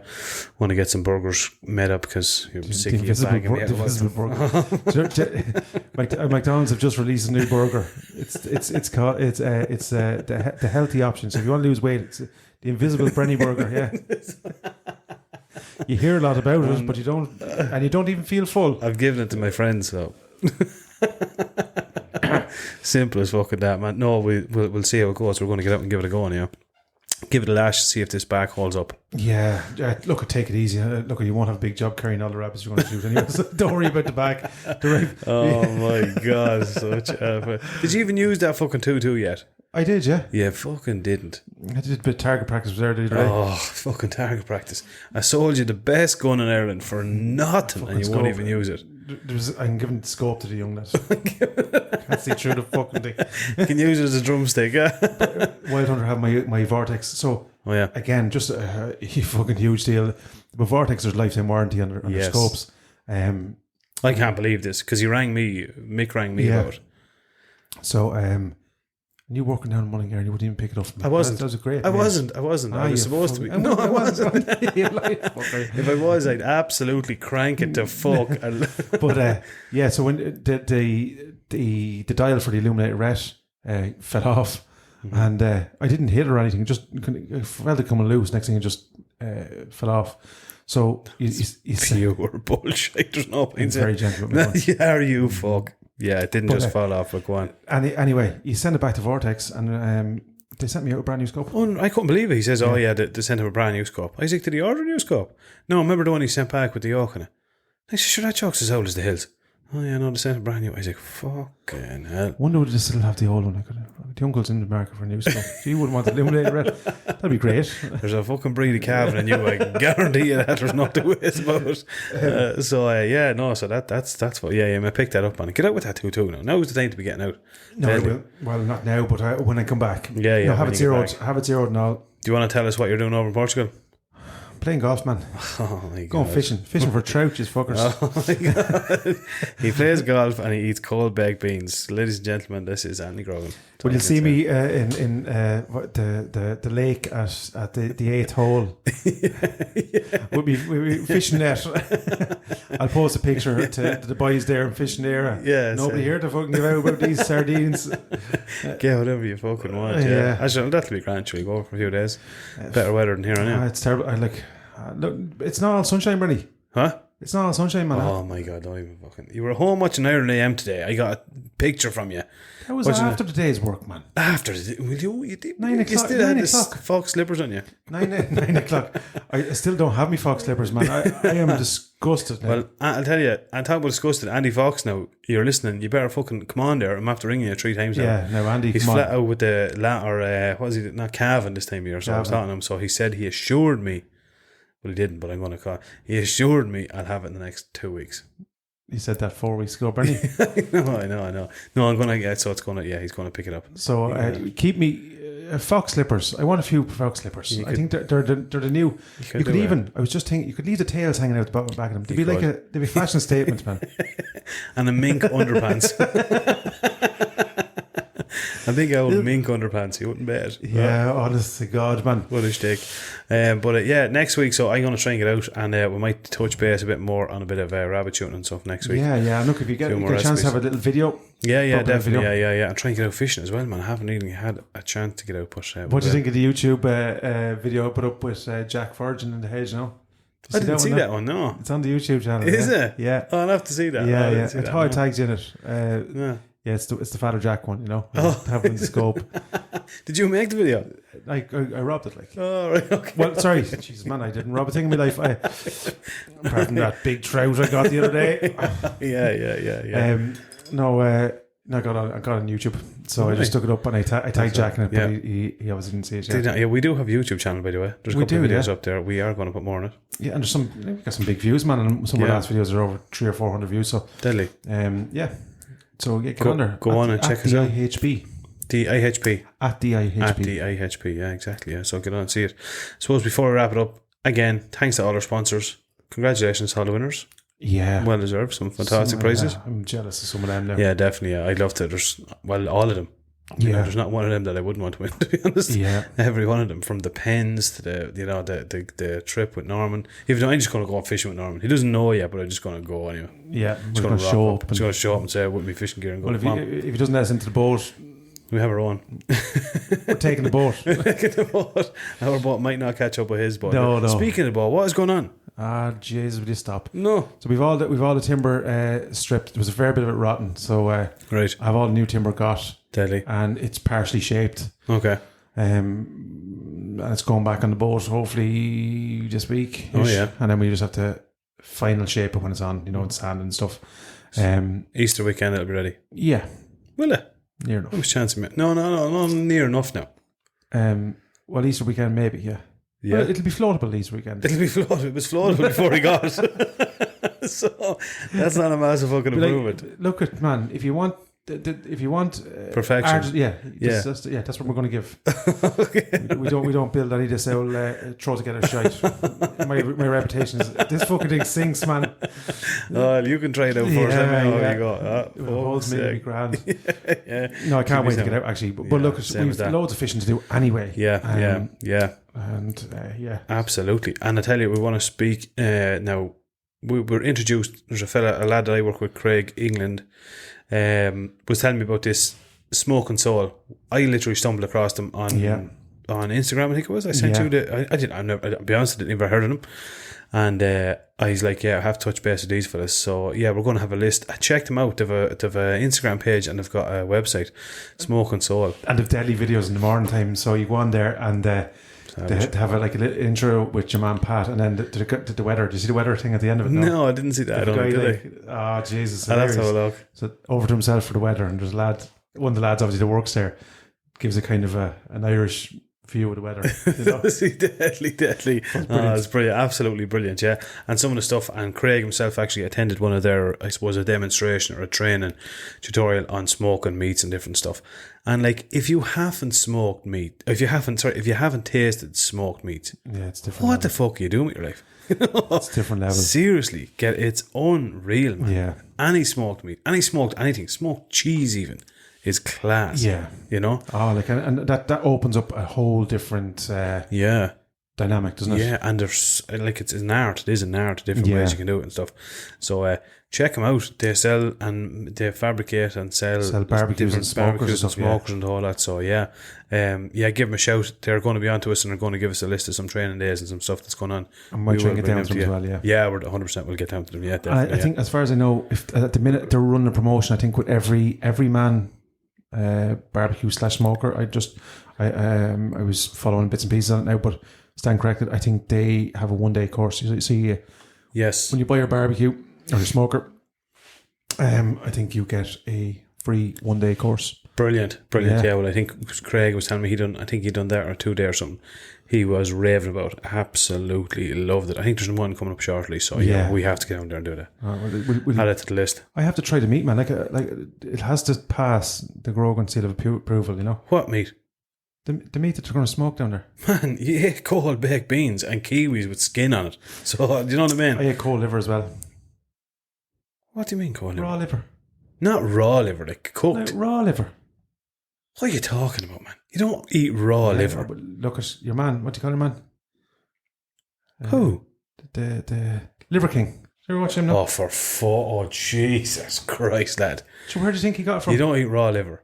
[SPEAKER 1] Want to get some burgers made up because you're sick of your bag.
[SPEAKER 2] The invisible burger. McDonald's have just released a new burger. It's called the healthy option. So if you want to lose weight, it's the Invisible Brenny Burger. Yeah, you hear a lot about it, but you don't even feel full.
[SPEAKER 1] I've given it to my friends, so. Simple as fucking that, man. No, we'll see how it goes. We're going to get out and give it a go now. Give it a lash, see if this back holds up.
[SPEAKER 2] Yeah, look, take it easy. Look, you won't have a big job carrying all the rabbits you're going to shoot anyway. So don't worry about the back.
[SPEAKER 1] Oh my god, such a... Did you even use that fucking 2-2 yet?
[SPEAKER 2] I did, yeah.
[SPEAKER 1] Yeah, fucking didn't.
[SPEAKER 2] I did a bit of target practice there the other day.
[SPEAKER 1] Oh, fucking target practice. I sold you the best gun in Ireland for nothing
[SPEAKER 2] fucking
[SPEAKER 1] and you won't even use it.
[SPEAKER 2] I'm giving scope to the young lads. Can't see through the fucking thing.
[SPEAKER 1] You can use it as a drumstick, yeah?
[SPEAKER 2] Wild Hunter have my Vortex. So, again, just a fucking huge deal. But Vortex, there's lifetime warranty on their scopes.
[SPEAKER 1] I can't believe this because Mick rang me about it.
[SPEAKER 2] So, and you walking down Mullingar and you wouldn't even pick it up from me.
[SPEAKER 1] I wasn't.
[SPEAKER 2] That was great.
[SPEAKER 1] I wasn't. I was supposed to be. No, I wasn't. If I was, I'd absolutely crank it to fuck.
[SPEAKER 2] But so when the dial for the illuminated ret fell off, and I didn't hit it or anything. Just I felt it coming loose. Next thing, it just fell off. So you said
[SPEAKER 1] you were bullshit. There's no point.
[SPEAKER 2] Very gentle.
[SPEAKER 1] Yeah, you fuck. Yeah, it didn't just fall off. But go on.
[SPEAKER 2] Anyway, you send it back to Vortex, and they sent me out a brand new scope.
[SPEAKER 1] Oh, I couldn't believe it. He says, they sent him a brand new scope. I was like, did he order a new scope? No, remember the one he sent back with the yoke in it? I said, sure, that choke's as old as the hills. Oh yeah, no, they sent a brand new. I was like, fucking hell.
[SPEAKER 2] Wonder would they still have the old one? The uncle's in the market for a new scope. So you wouldn't want the illuminated red. That'd be great.
[SPEAKER 1] There's a fucking breed of calving in you. I can guarantee you that. There's nothing to waste about it. So that's what. Yeah, I picked that up on it. Get out with that 2-2 now. Now's the time to be getting out.
[SPEAKER 2] No, I will. Well, not now, but when I come back.
[SPEAKER 1] Yeah.
[SPEAKER 2] No, have it zeroed. Have it zeroed now.
[SPEAKER 1] Do you want to tell us what you're doing over in Portugal?
[SPEAKER 2] Playing golf, man.
[SPEAKER 1] Oh my god.
[SPEAKER 2] Going fishing for trout, just fuckers.
[SPEAKER 1] Oh my god. He plays golf and he eats cold baked beans. Ladies and gentlemen, this is Andy Grogan.
[SPEAKER 2] Will you see me in the lake at the 8th hole? We'll be fishing net. I'll post a picture to the boys there and fishing there.
[SPEAKER 1] Yeah,
[SPEAKER 2] nobody here to fucking give out about these sardines.
[SPEAKER 1] Get whatever you fucking want. Yeah. Actually, that'll be grand. Shall we go for a few days? Better weather than here on out.
[SPEAKER 2] It's terrible. Look, it's not all sunshine, Bernie.
[SPEAKER 1] Huh?
[SPEAKER 2] It's not all sunshine, man.
[SPEAKER 1] Oh my god, don't even fucking... You were home watching Ireland AM today. I got a picture from you.
[SPEAKER 2] That was after the day's work, man.
[SPEAKER 1] After the day? You did?
[SPEAKER 2] 9 o'clock.
[SPEAKER 1] You still had the fox slippers on you?
[SPEAKER 2] 9 o'clock. I still don't have my fox slippers, man. I am disgusted now.
[SPEAKER 1] Well, I'll tell you, I'm talking about disgusted. Andy Fox now, you're listening, you better fucking come on there. I'm after ringing you 3 times now.
[SPEAKER 2] Yeah, no, Andy,
[SPEAKER 1] he's flat out with the what was he, not Cavan this time of year, so I was talking to him, so he said he assured me, well he didn't, but I'm going to call, he assured me I'll have it in the next 2 weeks.
[SPEAKER 2] You said that 4 weeks ago, Bernie.
[SPEAKER 1] I know. No, I'm going to get, so it's going to, he's going to pick it up.
[SPEAKER 2] So keep me fox slippers. I want a few fox slippers. I think they're the new. You could even. I was just thinking you could leave the tails hanging out the back of them. They'd be fashion statements, man.
[SPEAKER 1] And a mink underpants. I think I would mink underpants. You wouldn't bet.
[SPEAKER 2] Yeah, honest to God, man.
[SPEAKER 1] What a shtick. But next week, so I'm going to try and get out, and we might touch base a bit more on a bit of rabbit shooting and stuff next week.
[SPEAKER 2] Yeah. Look, if you get a chance to have a little video.
[SPEAKER 1] Yeah, definitely. Yeah. And try and get out fishing as well, man. I haven't even had a chance to get out. But
[SPEAKER 2] what do you think of the YouTube video I put up with Jack Virgin in the hedge now?
[SPEAKER 1] I didn't see that one, no.
[SPEAKER 2] It's on the YouTube channel.
[SPEAKER 1] Is it?
[SPEAKER 2] Yeah.
[SPEAKER 1] Oh, I'll have to see that.
[SPEAKER 2] Yeah. I thought I tagged you in it. Yeah, it's the Father Jack one, you know. Having the scope.
[SPEAKER 1] Did you make the video?
[SPEAKER 2] I robbed it, like.
[SPEAKER 1] Oh, right, okay.
[SPEAKER 2] Well, sorry. Jesus, man, I didn't rob a thing in my life. Apart from that big trout I got the other day.
[SPEAKER 1] Yeah.
[SPEAKER 2] No, No, I got on YouTube, so I
[SPEAKER 1] Really?
[SPEAKER 2] just took it up and I tagged Jack in it,
[SPEAKER 1] Yeah.
[SPEAKER 2] but he obviously didn't see it yet.
[SPEAKER 1] Yeah, we do have a YouTube channel, by the way. There's a
[SPEAKER 2] We
[SPEAKER 1] couple of
[SPEAKER 2] do,
[SPEAKER 1] videos
[SPEAKER 2] yeah.
[SPEAKER 1] up there. We are going to put more on it.
[SPEAKER 2] Yeah, and there's we got some big views, man, and some of the
[SPEAKER 1] Yeah.
[SPEAKER 2] last videos are over 300 or 400 views. So,
[SPEAKER 1] Deadly.
[SPEAKER 2] yeah. So get
[SPEAKER 1] Go-
[SPEAKER 2] on there.
[SPEAKER 1] go on and check us out.
[SPEAKER 2] DIHP.
[SPEAKER 1] DIHP.
[SPEAKER 2] At DIHP.
[SPEAKER 1] At DIHP, yeah, exactly. Yeah, so get on and see it. Suppose before we wrap it up, again, thanks to all our sponsors. Congratulations to all the winners.
[SPEAKER 2] Yeah.
[SPEAKER 1] Well deserved. Some fantastic
[SPEAKER 2] Some,
[SPEAKER 1] prizes.
[SPEAKER 2] I'm jealous of some of them now.
[SPEAKER 1] Yeah, definitely. Yeah. I'd love to. There's, well, all of them. You know,
[SPEAKER 2] Yeah.
[SPEAKER 1] there's not one of them that I wouldn't want to win, to be honest.
[SPEAKER 2] Yeah.
[SPEAKER 1] Every one of them, from the pens to the trip with Norman. Even though I'm just going to go fishing with Norman. He doesn't know yet, but I'm just going to go anyway.
[SPEAKER 2] Yeah.
[SPEAKER 1] Just
[SPEAKER 2] We're
[SPEAKER 1] going
[SPEAKER 2] going
[SPEAKER 1] to
[SPEAKER 2] to show up.
[SPEAKER 1] Just going to show up and say, with me fishing gear and go,
[SPEAKER 2] Well,
[SPEAKER 1] come on.
[SPEAKER 2] if he doesn't let us into the boat,
[SPEAKER 1] We have our own.
[SPEAKER 2] we're taking the boat.
[SPEAKER 1] The boat. Our boat might not catch up with his boat.
[SPEAKER 2] No.
[SPEAKER 1] Speaking of the boat, what is going on?
[SPEAKER 2] Ah, Jesus, will you stop?
[SPEAKER 1] No.
[SPEAKER 2] So we've all the timber stripped. There was a fair bit of it rotten. So
[SPEAKER 1] Right.
[SPEAKER 2] I have all the new timber got,
[SPEAKER 1] Deadly.
[SPEAKER 2] and it's partially shaped.
[SPEAKER 1] Okay.
[SPEAKER 2] And it's going back on the boat hopefully this week.
[SPEAKER 1] Oh, yeah.
[SPEAKER 2] And then we just have to final shape it when it's on, and sand and stuff.
[SPEAKER 1] Easter weekend, it'll be ready.
[SPEAKER 2] Yeah,
[SPEAKER 1] Will it?
[SPEAKER 2] near
[SPEAKER 1] How
[SPEAKER 2] enough.
[SPEAKER 1] much chance of it? No, near enough now.
[SPEAKER 2] Well, Easter weekend maybe, yeah.
[SPEAKER 1] Yeah.
[SPEAKER 2] Well, it'll be floatable Easter weekend.
[SPEAKER 1] It'll be floated. It was floatable before he got it. So that's not a massive fucking
[SPEAKER 2] But,
[SPEAKER 1] improvement.
[SPEAKER 2] look at man, if you want
[SPEAKER 1] Perfection.
[SPEAKER 2] yeah, that's what we're going to give. we don't build any of this old throw together shite. My reputation is this fucking thing sinks, man.
[SPEAKER 1] Oh, you can try it out first. Let me know how you go.
[SPEAKER 2] It holds me to be grand.
[SPEAKER 1] Yeah.
[SPEAKER 2] No, I can't
[SPEAKER 1] Keep
[SPEAKER 2] wait to
[SPEAKER 1] me
[SPEAKER 2] get out actually. But
[SPEAKER 1] Yeah,
[SPEAKER 2] look,
[SPEAKER 1] same as
[SPEAKER 2] we've
[SPEAKER 1] that.
[SPEAKER 2] loads of fishing to do anyway.
[SPEAKER 1] Yeah.
[SPEAKER 2] And yeah,
[SPEAKER 1] Absolutely. And I tell you, we want to speak now. We were introduced. There's a lad that I work with, Craig England, was telling me about this Smoking Soul. I literally stumbled across them on Instagram. I think it was. I sent you the. I didn't. I'll be honest. I never heard of them. And I was like, yeah, I have to touch base with these fellas. So yeah, we're going to have a list. I checked them out. They've an Instagram page and they've got a website, Smoking Soul.
[SPEAKER 2] and they've deadly videos in the morning time. So you go on there and they have a little intro with your man Pat, and then the weather. Do you see the weather thing at the end of it?
[SPEAKER 1] No, I didn't see that. I don't know.
[SPEAKER 2] Oh Jesus!
[SPEAKER 1] I'll have to have a
[SPEAKER 2] hilarious.
[SPEAKER 1] look.
[SPEAKER 2] So over to himself for the weather, and there's one of the lads obviously that works there, gives a kind of an Irish view of the weather. You know?
[SPEAKER 1] Deadly. It's brilliant, absolutely brilliant, yeah. And some of the stuff, and Craig himself actually attended one of their, I suppose, a demonstration or a training tutorial on smoking meats and different stuff. And like, if you haven't smoked meat, if you haven't tasted smoked meat,
[SPEAKER 2] Yeah, it's different.
[SPEAKER 1] what the fuck are you doing with your life?
[SPEAKER 2] It's different levels.
[SPEAKER 1] Seriously, it's unreal, man.
[SPEAKER 2] Yeah.
[SPEAKER 1] Any smoked meat, any smoked anything, smoked cheese even, is class.
[SPEAKER 2] Yeah.
[SPEAKER 1] You know?
[SPEAKER 2] Oh, like and that opens up a whole different
[SPEAKER 1] Yeah.
[SPEAKER 2] dynamic, doesn't it?
[SPEAKER 1] Yeah, and there's like it's an art. It is an art. Different
[SPEAKER 2] Yeah.
[SPEAKER 1] ways you can do it and stuff. So check them out. They sell and they fabricate and sell
[SPEAKER 2] barbecues
[SPEAKER 1] different
[SPEAKER 2] and smokers
[SPEAKER 1] barbecues
[SPEAKER 2] and stuff, yeah.
[SPEAKER 1] and all that. So yeah, give them a shout. They're going to be on to us and they're going to give us a list of some training days and some stuff that's going on.
[SPEAKER 2] I might try and get
[SPEAKER 1] bring
[SPEAKER 2] down to them
[SPEAKER 1] you.
[SPEAKER 2] as well. Yeah.
[SPEAKER 1] Yeah, we're 100%. We'll get down to them. Yeah,
[SPEAKER 2] And
[SPEAKER 1] definitely.
[SPEAKER 2] I think, as far as I know, if at the minute they're running a promotion, I think with every man barbecue / smoker. I was following bits and pieces on it now, but stand corrected. I think they have a 1 day course. You see,
[SPEAKER 1] yes.
[SPEAKER 2] when you buy your barbecue or your smoker, I think you get a free 1 day course.
[SPEAKER 1] Brilliant.
[SPEAKER 2] Yeah.
[SPEAKER 1] Yeah, well, I think Craig was telling me he'd done that or 2 day or something. He was raving about it. Absolutely loved it. I think there's one coming up shortly, so yeah, we have to get down there and do that. Add it to the list.
[SPEAKER 2] I have to try the meat, man. Like it has to pass the Grogan seal of approval. You know,
[SPEAKER 1] What meat?
[SPEAKER 2] the meat that they're going to smoke down there.
[SPEAKER 1] Man, you ate cold baked beans and kiwis with skin on it. So, do you know what I mean?
[SPEAKER 2] I ate cold liver as well.
[SPEAKER 1] What do you mean cold liver?
[SPEAKER 2] Raw liver.
[SPEAKER 1] Not raw liver, like cooked.
[SPEAKER 2] Like raw liver.
[SPEAKER 1] What are you talking about, man? You don't eat raw liver.
[SPEAKER 2] But look at your man. What do you call your man?
[SPEAKER 1] Who?
[SPEAKER 2] The Liver King. Did you ever watch him? No.
[SPEAKER 1] Oh, Jesus Christ, lad.
[SPEAKER 2] So where do you think he got it from?
[SPEAKER 1] You don't eat raw liver.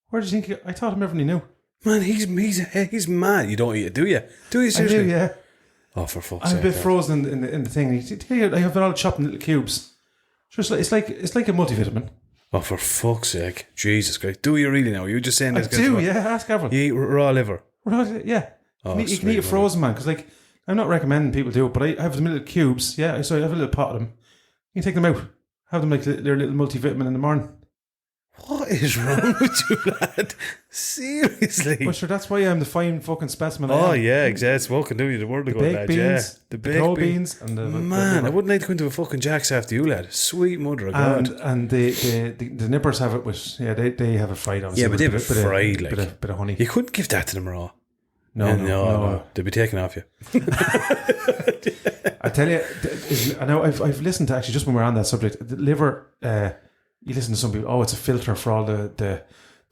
[SPEAKER 2] Where do you think he got? I thought him everybody knew.
[SPEAKER 1] Man, he's mad. You don't eat it, do you? Do you
[SPEAKER 2] I
[SPEAKER 1] seriously?
[SPEAKER 2] do, yeah.
[SPEAKER 1] Oh, for fuck's
[SPEAKER 2] I'm
[SPEAKER 1] sake.
[SPEAKER 2] a bit frozen in the thing. I have it all chopped in little cubes. Just like it's like a multivitamin.
[SPEAKER 1] Oh, for fuck's sake. Jesus Christ. Do you really now? You're just saying
[SPEAKER 2] I
[SPEAKER 1] this?
[SPEAKER 2] do, yeah. Ask everyone.
[SPEAKER 1] You eat raw liver?
[SPEAKER 2] Yeah.
[SPEAKER 1] Oh,
[SPEAKER 2] You can
[SPEAKER 1] sweet
[SPEAKER 2] eat it frozen, man. Because like I'm not recommending people do it, but I have them in little cubes. Yeah, so I have a little pot of them. You can take them out. Have them like their little multivitamin in the morning.
[SPEAKER 1] What is wrong with you, lad? Seriously?
[SPEAKER 2] Well, sure, that's why I'm the fine fucking specimen. I
[SPEAKER 1] Oh
[SPEAKER 2] am.
[SPEAKER 1] yeah, exactly. Smoking do you the word ago,
[SPEAKER 2] Baked
[SPEAKER 1] lad.
[SPEAKER 2] beans,
[SPEAKER 1] Yeah, the
[SPEAKER 2] the
[SPEAKER 1] baked
[SPEAKER 2] cold
[SPEAKER 1] beans.
[SPEAKER 2] beans, and the
[SPEAKER 1] Man, I
[SPEAKER 2] liver.
[SPEAKER 1] wouldn't like to go into a fucking Jack's after you, lad. Sweet mother of God.
[SPEAKER 2] And the nippers have it with they have it fried obviously.
[SPEAKER 1] Yeah, but
[SPEAKER 2] with
[SPEAKER 1] they
[SPEAKER 2] a
[SPEAKER 1] have it
[SPEAKER 2] bit of-
[SPEAKER 1] fried, like.
[SPEAKER 2] bit of honey.
[SPEAKER 1] You couldn't give that to them raw.
[SPEAKER 2] No.
[SPEAKER 1] They'd be taken off you.
[SPEAKER 2] I tell you, I know I've listened to actually just when we're on that subject. The liver, you listen to some people. Oh, it's a filter for all the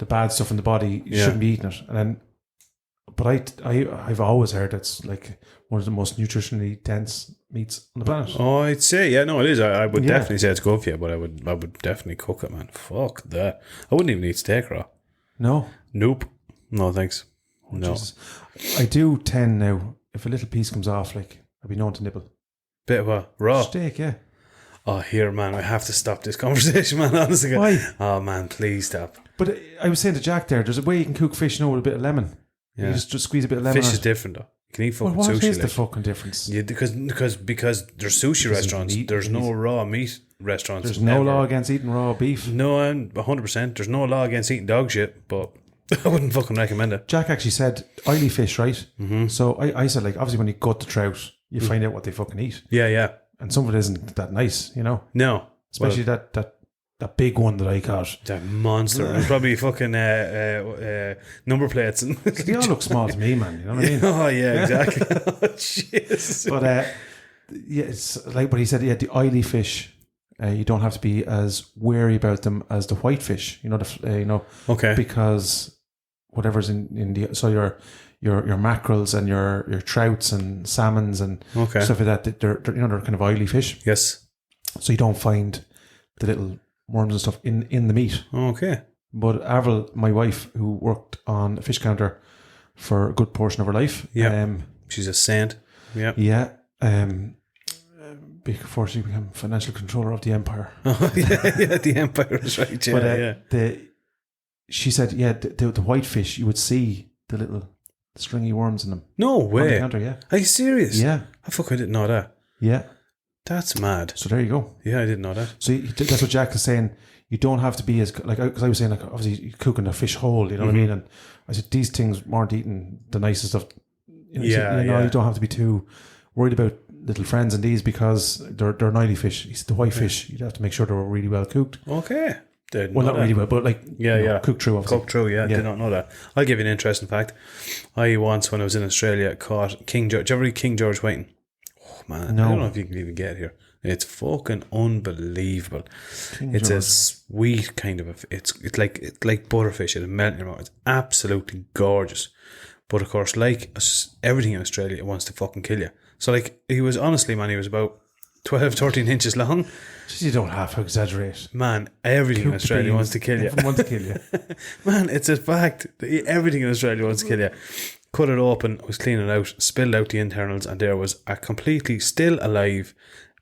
[SPEAKER 2] bad stuff in the body. You shouldn't be eating it. And then, but I've always heard it's like one of the most nutritionally dense meats on the planet.
[SPEAKER 1] Oh, I'd say, yeah, no, it is. I would
[SPEAKER 2] Yeah.
[SPEAKER 1] definitely say it's good for you, but I would definitely cook it, man. Fuck that. I wouldn't even eat steak raw.
[SPEAKER 2] No,
[SPEAKER 1] Nope. No, thanks. No.
[SPEAKER 2] Jesus. I do tend now. If a little piece comes off, like I'd be known to nibble.
[SPEAKER 1] Bit of what? Raw?
[SPEAKER 2] Steak, yeah.
[SPEAKER 1] Oh, here, man, I have to stop this conversation, man, honestly.
[SPEAKER 2] Why?
[SPEAKER 1] Oh, man, please stop.
[SPEAKER 2] But I was saying to Jack there's a way you can cook fish now with a bit of lemon.
[SPEAKER 1] Yeah.
[SPEAKER 2] You just squeeze a bit of lemon.
[SPEAKER 1] Fish
[SPEAKER 2] on
[SPEAKER 1] is
[SPEAKER 2] it.
[SPEAKER 1] different, though. You can eat fucking
[SPEAKER 2] Well, what
[SPEAKER 1] sushi.
[SPEAKER 2] is the
[SPEAKER 1] like.
[SPEAKER 2] fucking difference?
[SPEAKER 1] Yeah, because there's sushi
[SPEAKER 2] you
[SPEAKER 1] restaurants.
[SPEAKER 2] can eat
[SPEAKER 1] There's no
[SPEAKER 2] meat.
[SPEAKER 1] raw meat restaurants.
[SPEAKER 2] There's no
[SPEAKER 1] ever.
[SPEAKER 2] law against eating raw beef.
[SPEAKER 1] No, and 100%. There's no law against eating dog shit, but I wouldn't fucking recommend it.
[SPEAKER 2] Jack actually said oily fish, right? Mm-hmm. So I said, like, obviously when you gut the trout, you find out what they fucking eat.
[SPEAKER 1] Yeah, yeah.
[SPEAKER 2] And some of it isn't that nice, you know?
[SPEAKER 1] No.
[SPEAKER 2] Especially
[SPEAKER 1] Well,
[SPEAKER 2] that big one that I got.
[SPEAKER 1] that monster. And probably fucking number plates. And
[SPEAKER 2] They all look small to me, man. You know what I mean?
[SPEAKER 1] Oh, yeah, exactly. Oh, Jesus.
[SPEAKER 2] But yeah, it's like what he said. Yeah, the oily fish, you don't have to be as wary about them as the white fish. You know,
[SPEAKER 1] Okay.
[SPEAKER 2] because whatever's in the your mackerels and your trouts and salmons and
[SPEAKER 1] Okay.
[SPEAKER 2] stuff like that. They're they're kind of oily fish,
[SPEAKER 1] Yes.
[SPEAKER 2] so you don't find the little worms and stuff in the meat.
[SPEAKER 1] Okay.
[SPEAKER 2] But Avril, my wife, who worked on a fish counter for a good portion of her life,
[SPEAKER 1] Yeah. She's a saint. Yeah.
[SPEAKER 2] yeah, before she became financial controller of the empire.
[SPEAKER 1] Oh, yeah, the Empire is right. Yeah,
[SPEAKER 2] But
[SPEAKER 1] yeah.
[SPEAKER 2] she said, yeah, the white fish, you would see the little stringy worms in them.
[SPEAKER 1] No
[SPEAKER 2] On the
[SPEAKER 1] way.
[SPEAKER 2] counter, yeah.
[SPEAKER 1] Are you serious?
[SPEAKER 2] Yeah,
[SPEAKER 1] I fucking didn't know that.
[SPEAKER 2] yeah.
[SPEAKER 1] That's mad.
[SPEAKER 2] So there you go.
[SPEAKER 1] Yeah, I didn't know that.
[SPEAKER 2] So that's what Jack is saying. You don't have to be as, like, because I was saying, like, obviously you're cooking a fish whole, you know what I mean? And I said, these things weren't eating the nicest of, you know, he said,
[SPEAKER 1] Yeah.
[SPEAKER 2] you don't have to be too worried about little friends in these because they're an oily fish. He said, the white fish, you'd have to make sure they were really well cooked.
[SPEAKER 1] Okay. Didn't
[SPEAKER 2] Well,
[SPEAKER 1] know
[SPEAKER 2] not
[SPEAKER 1] that.
[SPEAKER 2] really well, but like,
[SPEAKER 1] Yeah,
[SPEAKER 2] you know,
[SPEAKER 1] yeah.
[SPEAKER 2] cooked through, obviously.
[SPEAKER 1] Cooked through, yeah.
[SPEAKER 2] Yeah.
[SPEAKER 1] Did not know that. I'll give you an interesting fact. I once, when I was in Australia, caught King George. Did you ever eat King George whiting? Oh, man.
[SPEAKER 2] No.
[SPEAKER 1] I don't know if you can even get here. It's fucking unbelievable.
[SPEAKER 2] King
[SPEAKER 1] It's a
[SPEAKER 2] George.
[SPEAKER 1] sweet kind of it's like butterfish. It'll melt in your mouth. It's absolutely gorgeous. But of course, like everything in Australia, it wants to fucking kill you. So like, he was about 12, 13 inches long.
[SPEAKER 2] Just, you don't have to exaggerate.
[SPEAKER 1] Man, everything in
[SPEAKER 2] Cooked
[SPEAKER 1] Australia
[SPEAKER 2] beans.
[SPEAKER 1] wants to kill you.
[SPEAKER 2] Everyone wants to kill you.
[SPEAKER 1] Man, it's a fact. Everything in Australia wants to kill you. Cut it open, was cleaning it out, spilled out the internals, and there was a completely still alive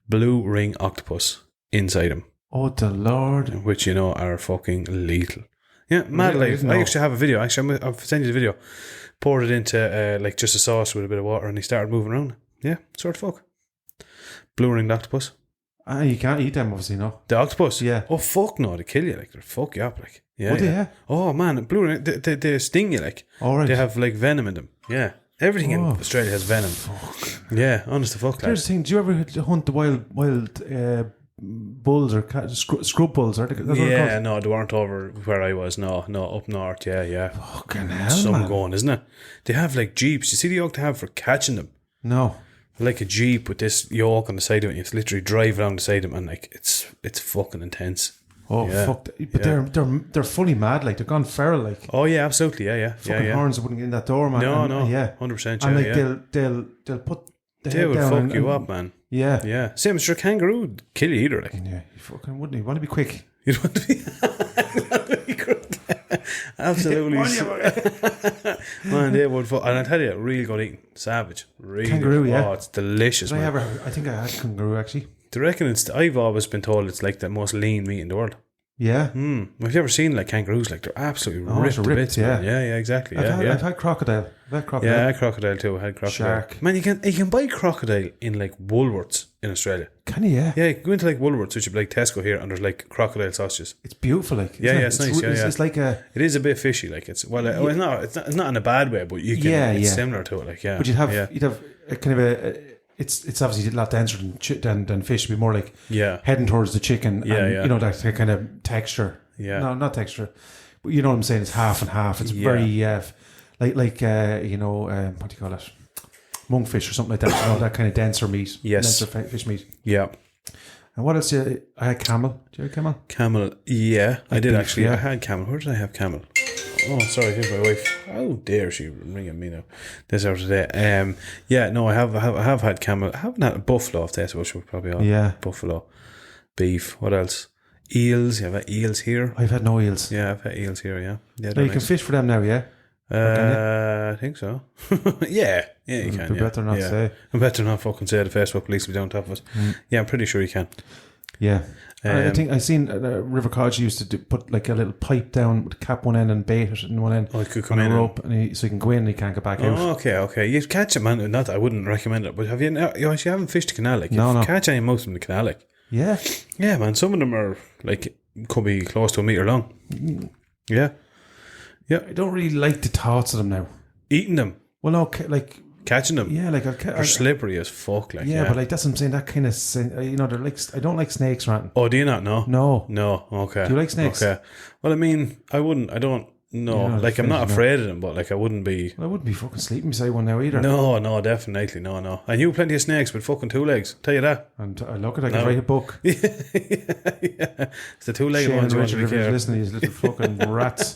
[SPEAKER 1] blue ring octopus inside him,
[SPEAKER 2] Oh, the Lord.
[SPEAKER 1] which you know are fucking lethal. Yeah, mad
[SPEAKER 2] I
[SPEAKER 1] alive.
[SPEAKER 2] didn't
[SPEAKER 1] I
[SPEAKER 2] know.
[SPEAKER 1] actually have a video. Actually, I'll send you the video. Poured it into like just a sauce with a bit of water, and he started moving around. Yeah, sort of fuck. Blue ringed octopus.
[SPEAKER 2] You can't eat them, obviously, no.
[SPEAKER 1] The octopus?
[SPEAKER 2] Yeah.
[SPEAKER 1] Oh, fuck no, they kill you, like, they fuck you up, like. Yeah.
[SPEAKER 2] Would they, yeah?
[SPEAKER 1] Oh, man, blue ring, they sting you, like.
[SPEAKER 2] All right.
[SPEAKER 1] They have, like, venom in them. Yeah. Everything in
[SPEAKER 2] Oh,
[SPEAKER 1] Australia has venom. Yeah, honest to fuck,
[SPEAKER 2] Here's
[SPEAKER 1] lads.
[SPEAKER 2] the thing. Do you ever hunt the wild bulls or scrub bulls? That's what they're
[SPEAKER 1] Yeah,
[SPEAKER 2] called.
[SPEAKER 1] no, they weren't over where I was. No, up north, yeah.
[SPEAKER 2] Fucking hell,
[SPEAKER 1] Some
[SPEAKER 2] man.
[SPEAKER 1] going, isn't it? They have, like, jeeps. You see the yoke they have for catching them?
[SPEAKER 2] No.
[SPEAKER 1] Like a jeep with this yoke on the side of it. You have to literally drive around the side of them, and, like, it's fucking intense.
[SPEAKER 2] Oh,
[SPEAKER 1] Yeah.
[SPEAKER 2] fuck. But they're fully mad. Like, they're gone feral. Like,
[SPEAKER 1] Oh, yeah, absolutely, yeah.
[SPEAKER 2] fucking horns wouldn't get in that door, man.
[SPEAKER 1] No,
[SPEAKER 2] And,
[SPEAKER 1] no,
[SPEAKER 2] yeah.
[SPEAKER 1] 100%,
[SPEAKER 2] And, like,
[SPEAKER 1] yeah.
[SPEAKER 2] they'll put the
[SPEAKER 1] They
[SPEAKER 2] head
[SPEAKER 1] would
[SPEAKER 2] down
[SPEAKER 1] fuck
[SPEAKER 2] and-
[SPEAKER 1] you
[SPEAKER 2] and-
[SPEAKER 1] up, man.
[SPEAKER 2] Yeah.
[SPEAKER 1] Yeah. Same as your kangaroo would kill you either, like.
[SPEAKER 2] Yeah, you fucking wouldn't. You want to be quick.
[SPEAKER 1] You don't want to be absolutely. Man, they would fuck. And I tell you, really good eating. Savage. Really.
[SPEAKER 2] Kangaroo,
[SPEAKER 1] good.
[SPEAKER 2] yeah.
[SPEAKER 1] Oh, it's delicious,
[SPEAKER 2] I
[SPEAKER 1] man.
[SPEAKER 2] think I had kangaroo, actually.
[SPEAKER 1] Do you reckon I've always been told it's like the most lean meat in the world.
[SPEAKER 2] Yeah.
[SPEAKER 1] Have you ever seen like kangaroos? Like they're absolutely ripped to
[SPEAKER 2] ripped,
[SPEAKER 1] bits.
[SPEAKER 2] yeah.
[SPEAKER 1] Man. Yeah, exactly.
[SPEAKER 2] I've
[SPEAKER 1] Yeah,
[SPEAKER 2] had crocodile.
[SPEAKER 1] yeah. I had crocodile too. I had crocodile.
[SPEAKER 2] Shark.
[SPEAKER 1] Man, you can buy crocodile in like Woolworths in Australia.
[SPEAKER 2] Can you? Yeah.
[SPEAKER 1] Yeah, you can go into like Woolworths, which would be like Tesco here, and there's like crocodile sausages.
[SPEAKER 2] It's beautiful. Like
[SPEAKER 1] Yeah,
[SPEAKER 2] isn't it?
[SPEAKER 1] yeah, it's nice. Yeah, yeah.
[SPEAKER 2] It's like a.
[SPEAKER 1] It is a bit fishy. Like it's it's not in a bad way, but you can.
[SPEAKER 2] Yeah,
[SPEAKER 1] it's
[SPEAKER 2] yeah.
[SPEAKER 1] similar to it. Like yeah.
[SPEAKER 2] But you'd have
[SPEAKER 1] yeah.
[SPEAKER 2] a kind of a. It's obviously a lot denser than fish. It'd be more like
[SPEAKER 1] Yeah.
[SPEAKER 2] heading towards the chicken.
[SPEAKER 1] Yeah,
[SPEAKER 2] and,
[SPEAKER 1] yeah.
[SPEAKER 2] You know, that kind of texture.
[SPEAKER 1] Yeah.
[SPEAKER 2] No, not texture. But you know what I'm saying? It's half and half. It's very what do you call it? Monkfish or something like that. You know, that kind of denser meat.
[SPEAKER 1] Yes.
[SPEAKER 2] Denser fish meat.
[SPEAKER 1] Yeah.
[SPEAKER 2] And what else? I had camel. Do you have camel?
[SPEAKER 1] Camel. Yeah, I did
[SPEAKER 2] beef,
[SPEAKER 1] actually.
[SPEAKER 2] yeah.
[SPEAKER 1] I had camel. Where did I have camel? Oh, sorry. Here's my wife. How dare she ringing me now? This hour today. Yeah. No, I have had camel. I haven't had a buffalo. If that's what we're probably on.
[SPEAKER 2] Yeah.
[SPEAKER 1] Buffalo, beef. What else? Eels. You have had eels here.
[SPEAKER 2] I've had no eels.
[SPEAKER 1] Yeah, I've had eels here. Yeah. Yeah.
[SPEAKER 2] No,
[SPEAKER 1] they're
[SPEAKER 2] you can
[SPEAKER 1] nice.
[SPEAKER 2] fish for them now, yeah?
[SPEAKER 1] I think so. Yeah, you can.
[SPEAKER 2] Be
[SPEAKER 1] Yeah.
[SPEAKER 2] better not
[SPEAKER 1] yeah.
[SPEAKER 2] say.
[SPEAKER 1] I better not fucking say the Facebook police will be on top of us. Yeah, I'm pretty sure you can.
[SPEAKER 2] Yeah. I
[SPEAKER 1] Um,
[SPEAKER 2] think I seen River College used to put like a little pipe down with cap one end and bait it in one end.
[SPEAKER 1] Oh, it could come
[SPEAKER 2] on
[SPEAKER 1] in
[SPEAKER 2] a
[SPEAKER 1] and-
[SPEAKER 2] rope, so you can go in and you can't get back out.
[SPEAKER 1] Oh, okay. You'd catch it, man. Not that I wouldn't recommend it, but have you actually haven't fished the canal? Like,
[SPEAKER 2] No,
[SPEAKER 1] you
[SPEAKER 2] no.
[SPEAKER 1] catch any most of them in the canal, like,
[SPEAKER 2] Yeah.
[SPEAKER 1] yeah, man. Some of them are like could be close to a metre long. Yeah,
[SPEAKER 2] I don't really like the thoughts of them now.
[SPEAKER 1] eating them,
[SPEAKER 2] Well, no, like,
[SPEAKER 1] catching them.
[SPEAKER 2] yeah, like,
[SPEAKER 1] They're slippery as fuck. Like,
[SPEAKER 2] yeah, but like that's what I'm saying. That kind of, they're like, I don't like snakes, Ranton.
[SPEAKER 1] oh, do you not know?
[SPEAKER 2] No.
[SPEAKER 1] Okay.
[SPEAKER 2] Do you like snakes?
[SPEAKER 1] Okay. Well, I mean, I don't know.
[SPEAKER 2] You're not
[SPEAKER 1] Like, I'm not
[SPEAKER 2] afraid of
[SPEAKER 1] afraid of them, but like, I wouldn't be.
[SPEAKER 2] Well, I wouldn't be fucking sleeping beside one now either.
[SPEAKER 1] No, definitely, no. I knew plenty of snakes with fucking two legs. Tell you that.
[SPEAKER 2] And I look at it, I can write a book.
[SPEAKER 1] Yeah. It's the two-legged
[SPEAKER 2] Shane
[SPEAKER 1] ones.
[SPEAKER 2] and
[SPEAKER 1] You want to
[SPEAKER 2] Richard,
[SPEAKER 1] be
[SPEAKER 2] if you're
[SPEAKER 1] careful.
[SPEAKER 2] listening, these little fucking rats.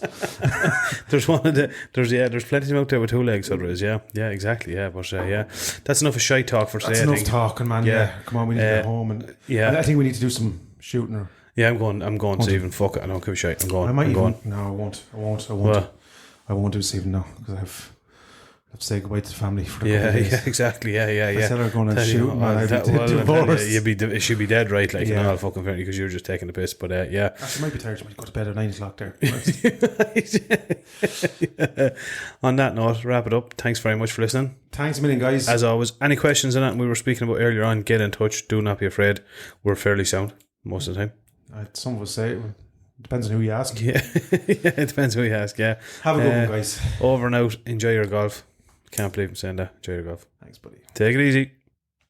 [SPEAKER 1] There's there's plenty of them out there with two legs. So there is, yeah, exactly, yeah. But yeah, that's enough of shite talk for today.
[SPEAKER 2] That's
[SPEAKER 1] I
[SPEAKER 2] enough
[SPEAKER 1] think.
[SPEAKER 2] talking, man.
[SPEAKER 1] Yeah.
[SPEAKER 2] Yeah. Come on, we need to get home. And
[SPEAKER 1] yeah.
[SPEAKER 2] I think we need to do some shooting. Or
[SPEAKER 1] Yeah, I'm going this evening. Fuck it, I don't give a shit. I'm going.
[SPEAKER 2] I might
[SPEAKER 1] I'm
[SPEAKER 2] even.
[SPEAKER 1] going.
[SPEAKER 2] No, I won't.
[SPEAKER 1] Well,
[SPEAKER 2] I won't do this evening now because I have to say goodbye to the family for a couple
[SPEAKER 1] yeah,
[SPEAKER 2] of days.
[SPEAKER 1] yeah, exactly. Yeah.
[SPEAKER 2] I said I was going to
[SPEAKER 1] Tell you
[SPEAKER 2] shoot,
[SPEAKER 1] what,
[SPEAKER 2] man. I'd
[SPEAKER 1] that-
[SPEAKER 2] be
[SPEAKER 1] well,
[SPEAKER 2] divorced.
[SPEAKER 1] it should be dead right, like,
[SPEAKER 2] Yeah.
[SPEAKER 1] in all fucking fairness, because you're just taking the piss. But yeah.
[SPEAKER 2] Actually, might be tired. I might go to bed at 9 o'clock there.
[SPEAKER 1] On that note, wrap it up. Thanks very much for listening.
[SPEAKER 2] Thanks a million, guys.
[SPEAKER 1] As always, any questions on that we were speaking about earlier on, get in touch. Do not be afraid. We're fairly sound most of the time.
[SPEAKER 2] Some of us say it depends on who you ask.
[SPEAKER 1] Yeah, it depends who you ask. Yeah.
[SPEAKER 2] Have a good one, guys.
[SPEAKER 1] Over and out. Enjoy your golf. Can't believe I'm saying that. Enjoy your golf.
[SPEAKER 2] Thanks, buddy.
[SPEAKER 1] Take it easy.